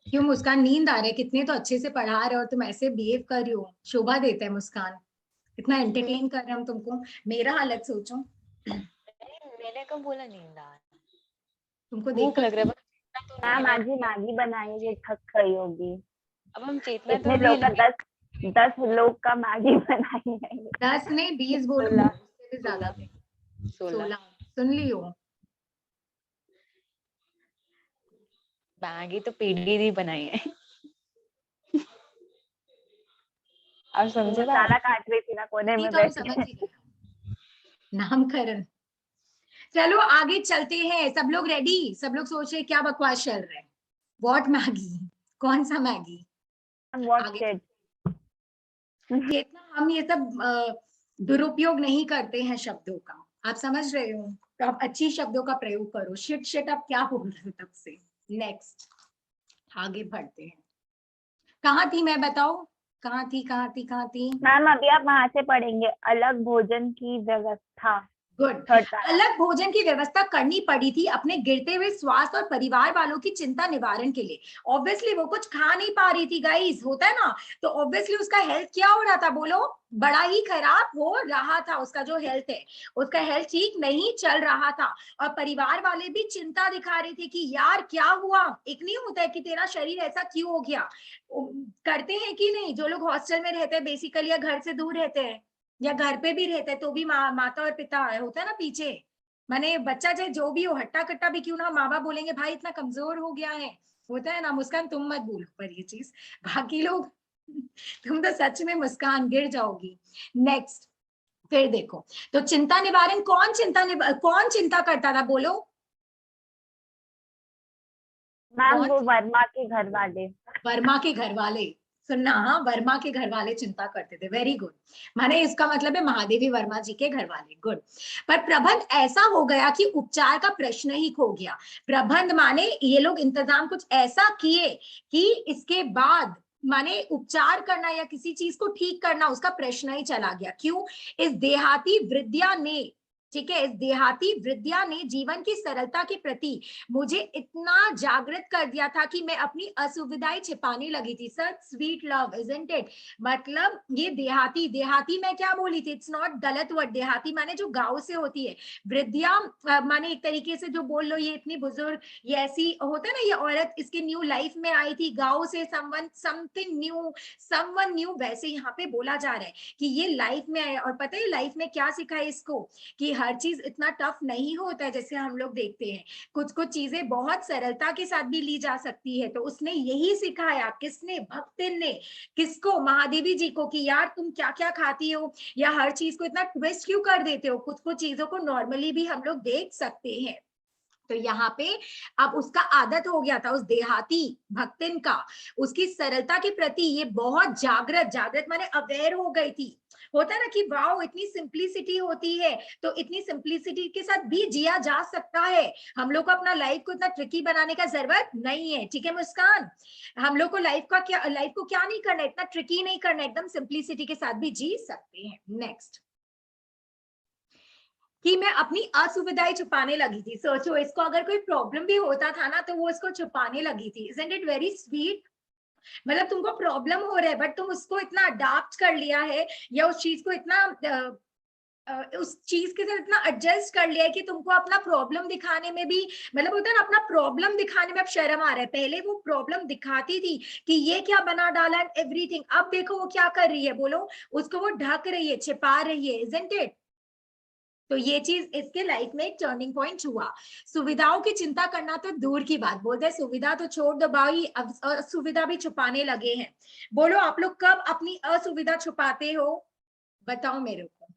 Speaker 1: क्यों मुस्कान, नींद आ रहा है? कितने तो अच्छे से पढ़ा रहे हो और तुम ऐसे बिहेव कर रही हो, शोभा देता है मुस्कान, इतना एंटरटेन कर रहे हैं हम तुमको, मेरा हालत सोचो।
Speaker 6: मैंने कब बोला नींद आ रहा?
Speaker 1: तुमको
Speaker 6: भूख लग रहा है।
Speaker 4: मैम आज ही मैगी बनाएंगे, थक गई होगी।
Speaker 6: अब हम चेतना
Speaker 4: इतने लोग का 10 लोग का मैगी बनाएंगे।
Speaker 1: 10 नहीं 20 बोलो,
Speaker 6: 16
Speaker 1: उससे भी ज्यादा।
Speaker 6: 16
Speaker 1: सुन लियो।
Speaker 6: मैगी तो पीढ़ी दी बनाई है। अब समझे बात?
Speaker 4: मसाला काट रही थी ना कोने में
Speaker 1: तो हम
Speaker 4: बैठ
Speaker 1: समझ
Speaker 4: के।
Speaker 1: ही गए। नामकरण। चलो आगे चलते हैं, सब लोग रेडी? सब लोग सोच रहे क्या बकवास चल रहा है? What Maggi? कौन सा मैगी?
Speaker 4: Watch
Speaker 1: चेतना, हम ये सब दुरुपयोग नहीं करते हैं शब्दों का, आप समझ रहे हो, तो आप अच्छी शब्दों का प्रयोग करो। शिट आप क्या बोल रहे हो तब से? नेक्स्ट आगे बढ़ते हैं। कहाँ थी मैं, बताओ कहाँ थी?
Speaker 4: मैम अभी आप वहां से पढ़ेंगे, अलग भोजन की व्यवस्था।
Speaker 1: गुड।
Speaker 4: थर्ड
Speaker 1: अलग भोजन की व्यवस्था करनी पड़ी थी अपने गिरते हुए स्वास्थ्य और परिवार वालों की चिंता निवारण के लिए। ऑब्वियसली वो कुछ खा नहीं पा रही थी गाइस, होता है ना, तो ऑब्वियसली उसका हेल्थ क्या हो रहा था, बोलो, बड़ा ही खराब हो रहा था। उसका जो हेल्थ है, उसका हेल्थ ठीक नहीं चल रहा था। और परिवार वाले भी चिंता दिखा रहे थे कि यार क्या हुआ, एक नहीं होता है कि तेरा शरीर ऐसा क्यों हो गया, करते हैं कि नहीं, जो लोग हॉस्टल में रहते हैं बेसिकली, या घर से दूर रहते हैं या घर पे भी रहते हैं तो भी माता और पिता होता है ना पीछे, माने बच्चा चाहे जो भी हो, हट्टा कट्टा भी क्यों ना, माँ बाप बोलेंगे भाई इतना कमजोर हो गया है, होता है ना। मुस्कान तुम मत भूलो पर ये चीज, बाकी लोग तुम तो सच में मुस्कान गिर जाओगी। नेक्स्ट, फिर देखो, तो चिंता निवारण कौन चिंता करता था, बोलो
Speaker 4: मैम। वो वर्मा के घर वाले।
Speaker 1: वर्मा के घर वाले, सुनना, हाँ, वर्मा के घर वाले चिंता करते थे, वेरी गुड। माने इसका मतलब है महादेवी वर्मा जी के घर वाले, गुड। पर प्रबंध ऐसा हो गया कि उपचार का प्रश्न ही खो गया। प्रबंध माने ये लोग इंतजाम कुछ ऐसा किए कि इसके बाद माने उपचार करना या किसी चीज को ठीक करना उसका प्रश्न ही चला गया। क्यों? इस देहाती वृद्धिया ने, ठीक है, इस देहाती वृद्धिया ने जीवन की सरलता के प्रति मुझे इतना जागृत कर दिया था कि मैं अपनी असुविधाएं छिपाने लगी थी। सच स्वीट लव, इजंट इट? मतलब ये देहाती मैं क्या बोली थी, इट्स नॉट गलत वर्ड। देहाती माने जो गांव से होती है, वृद्धिया माने एक तरीके से जो बोल लो ये इतनी बुजुर्ग, ये ऐसी होता है ना, ये औरत इसके न्यू लाइफ में आई थी गांव से, समवन न्यू, वैसे यहाँ पे बोला जा रहा है कि ये लाइफ में आया। और पता है लाइफ में क्या सिखा है इसको, कि हर चीज इतना टफ नहीं होता है जैसे हम लोग देखते हैं, कुछ कुछ चीजें बहुत सरलता के साथ भी ली जा सकती है। तो उसने यही सिखाया, किसने, भक्तिन ने, किसको, महादेवी जी को, कि यार तुम क्या क्या खाती हो या हर चीज को इतना ट्विस्ट क्यों कर देते हो, कुछ कुछ चीजों को नॉर्मली भी हम लोग देख सकते हैं। तो यहाँ पे अब उसका आदत हो गया था उस देहाती भक्तिन का, उसकी सरलता के प्रति ये बहुत जागृत माने अवेयर हो गई थी। होता है ना कि वाओ इतनी सिंप्लिसिटी होती है, तो इतनी सिंप्लिसिटी के साथ भी जिया जा सकता है। हम लोग को अपना लाइफ को इतना ट्रिकी बनाने का जरूरत नहीं है, ठीक है मुस्कान? हम लोग को लाइफ को क्या नहीं करना, इतना ट्रिकी नहीं करना, एकदम सिंप्लिसिटी के साथ भी जी सकते हैं। नेक्स्ट, कि मैं अपनी असुविधाएं छुपाने लगी थी। सोचो इसको अगर कोई प्रॉब्लम भी होता था ना तो वो इसको छुपाने लगी थी। Isn't it very sweet? मतलब तुमको प्रॉब्लम हो रहा है बट तुम उसको इतना अडाप्ट कर लिया है, या उस चीज को इतना उस चीज के साथ इतना एडजस्ट कर लिया है कि तुमको अपना प्रॉब्लम दिखाने में भी, मतलब होता है ना, अपना प्रॉब्लम दिखाने में अब शर्म आ रहा है। पहले वो प्रॉब्लम दिखाती थी कि ये क्या बना डाला एंड एवरीथिंग, अब देखो वो क्या कर रही है, बोलो, उसको वो ढक रही है, छिपा रही है। Isn't it? तो ये चीज इसके लाइफ में एक टर्निंग पॉइंट हुआ। सुविधाओं की चिंता करना तो दूर की बात, बोलते हैं सुविधा तो छोड़ दो भाई, अब असुविधा भी छुपाने लगे हैं। बोलो आप लोग कब अपनी असुविधा छुपाते हो, बताओ मेरे को।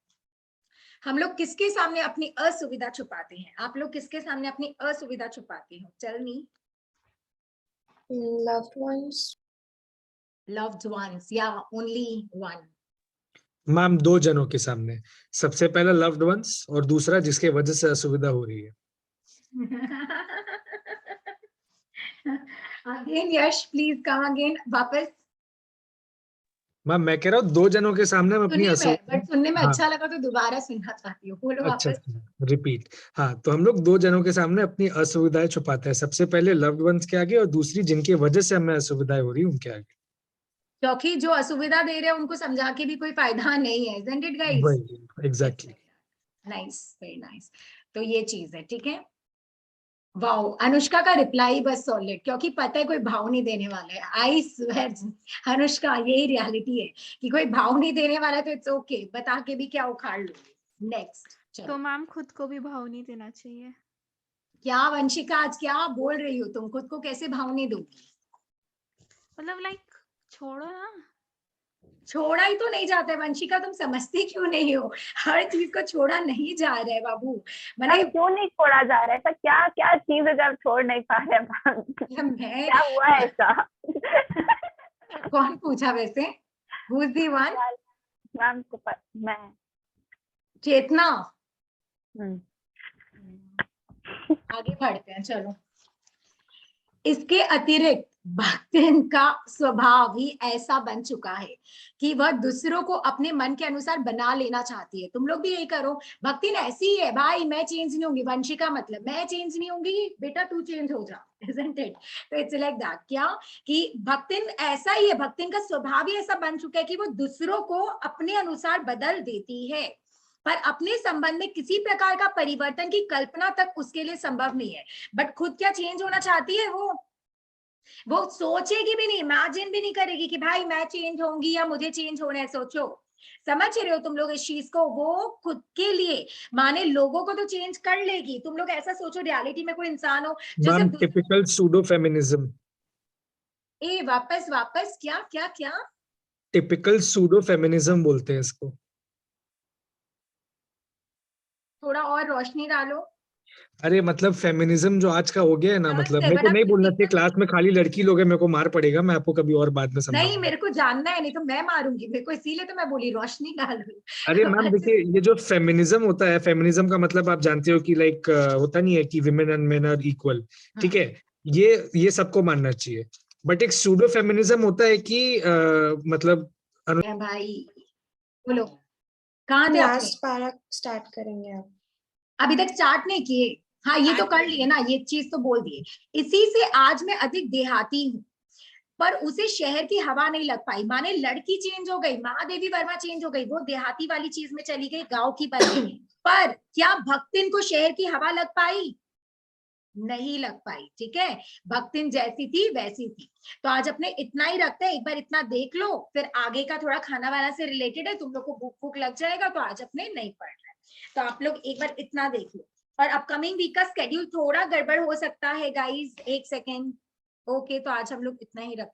Speaker 1: हम लोग किसके सामने अपनी असुविधा छुपाते हैं? आप लोग किसके सामने अपनी असुविधा छुपाते हो? Tell me. loved ones या ओनली वन?
Speaker 3: मैम 2 जनों के सामने, सबसे पहला लव्ड वंस और दूसरा जिसके वजह से असुविधा हो रही है।
Speaker 1: Again Yash please come again, वापस।
Speaker 3: मैम मैं कह रहा हूँ 2 जनों के सामने हम अपनी
Speaker 1: सुनने में
Speaker 3: हाँ,
Speaker 1: अच्छा लगा तो दोबारा सुनना चाहती हूँ, बोलो
Speaker 3: अच्छा
Speaker 1: वापस।
Speaker 3: रिपीट। हाँ, तो हम लोग 2 जनों के सामने अपनी असुविधाएं छुपाते हैं, सबसे पहले लव्ड वंस के आगे और दूसरी जिनकी वजह से हमें असुविधाएं हो रही है उनके आगे।
Speaker 1: क्योंकि जो असुविधा दे रहे हैं उनको समझा के भी कोई फायदा नहीं है। Isn't it guys?
Speaker 3: वही, एग्जैक्टली।
Speaker 1: Nice, very nice. तो ये चीज है, ठीक है। वाओ, अनुष्का का रिप्लाई बस सॉलिड, क्योंकि पता है कोई भाव नहीं देने वाला है। आई स्वेयर अनुष्का, यही रियलिटी है कि कोई भाव नहीं देने वाला है, तो इट्स ओके, बता के भी क्या उखाड़ लोगे। नेक्स्ट,
Speaker 5: तो मैम खुद को भी भाव नहीं देना चाहिए।
Speaker 1: क्या वंशिका आज क्या बोल रही हो तुम? खुद को कैसे भाव नहीं दोगी?
Speaker 5: मतलब लाइक छोड़ो ना।
Speaker 1: छोड़ा ही तो नहीं जाता है वंशिका, तुम समझती क्यों नहीं हो? हर चीज को छोड़ा नहीं जा रहा है बाबू। मैंने
Speaker 4: क्यों नहीं छोड़ा जा रहा है? ऐसा क्या क्या चीज है जब छोड़ नहीं पा रहे हैं? क्या हुआ है ऐसा?
Speaker 1: कौन पूछा वैसे? Who's the one?
Speaker 4: मैम को मैं
Speaker 1: चेतना। आगे बढ़ते हैं, चलो। इसके अतिरिक्त भक्तिन का स्वभाव ही ऐसा बन चुका है कि वह दूसरों को अपने मन के अनुसार बना लेना चाहती है। तुम लोग भी यही करो। भक्तिन ऐसी है भाई, मैं चेंज नहीं होंगी। वंशिका मतलब मैं चेंज नहीं होंगी, बेटा तू चेंज हो जा, isn't it? तो इट्स लाइक दैट। क्या कि भक्तिन ऐसा ही है, भक्तिन का स्वभाव ही ऐसा बन चुका है कि वो दूसरों को अपने अनुसार बदल देती है, पर अपने संबंध में किसी प्रकार का परिवर्तन की कल्पना तक उसके लिए संभव नहीं है। बट खुद क्या चेंज होना चाहती है वो सोचेगी भी नहीं, इमेजिन भी नहीं करेगी कि भाई मैं चेंज होंगी या मुझे चेंज होना है। सोचो, समझ रहे हो तुम लोग इस चीज को? वो खुद के लिए माने लोगों को तो चेंज कर लेगी। तुम लोग ऐसा सोचो, रियलिटी में कोई इंसान हो जो
Speaker 3: मैम
Speaker 1: सिर्फ
Speaker 3: टिपिकल सूडो फेमिनिज्म,
Speaker 1: वापस वापस क्या क्या क्या
Speaker 3: टिपिकल सूडो फेमिनिज्म बोलते हैं इसको।
Speaker 1: थोड़ा और रोशनी डालो।
Speaker 3: अरे मतलब फेमिनिज्म जो आज का हो गया है ना, मतलब
Speaker 1: नमस्ते,
Speaker 3: मेरे को
Speaker 1: बड़ा
Speaker 3: नहीं बोलना चाहिए,
Speaker 1: typical-
Speaker 3: क्लास में खाली लड़की लोग हैं, मेरे को मार पड़ेगा, मैं आपको कभी और बाद में
Speaker 1: नहीं,
Speaker 3: समझाऊंगा।
Speaker 1: मेरे को जानना है, नहीं तो मैं मारूंगी मेरे को, इसीलिए तो मैं बोली रोशनी डालो।
Speaker 3: अरे मैम देखिए, ये जो फेमिनिज्म होता है, फेमिनिज्म का मतलब आप जानते हो कि लाइक होता नहीं है कि women and men are equal, ठीक है, ये सबको मानना चाहिए। बट एक सूडो फेमिनिज्म होता है कि मतलब
Speaker 1: भाई बोलो, कहाँ थे आपने?
Speaker 2: लास्ट पारा स्टार्ट करेंगे आप।
Speaker 1: अभी तक स्टार्ट नहीं किए? हाँ ये तो कर लिए ना, ये चीज तो बोल दिए। इसी से आज मैं अधिक देहाती हूँ, पर उसे शहर की हवा नहीं लग पाई। माने लड़की चेंज हो गई, महादेवी वर्मा चेंज हो गई, वो देहाती वाली चीज में चली गई, गांव की बन गई। पर क्या भक्तिन को शहर की हवा लग पाई? नहीं लग पाई। ठीक है, भक्तिन जैसी थी वैसी थी। तो आज अपने इतना ही रखते हैं, एक बार इतना देख लो, फिर आगे का थोड़ा खाना वाना से रिलेटेड है, तुम लोग को भूख भूख लग जाएगा, तो आज अपने नहीं पढ़ रहा है, तो आप लोग एक बार इतना देख लो। और अपकमिंग वीक का स्केड्यूल थोड़ा गड़बड़ हो सकता है गाइस, एक सेकेंड। ओके, तो आज हम लोग इतना ही रखते हैं।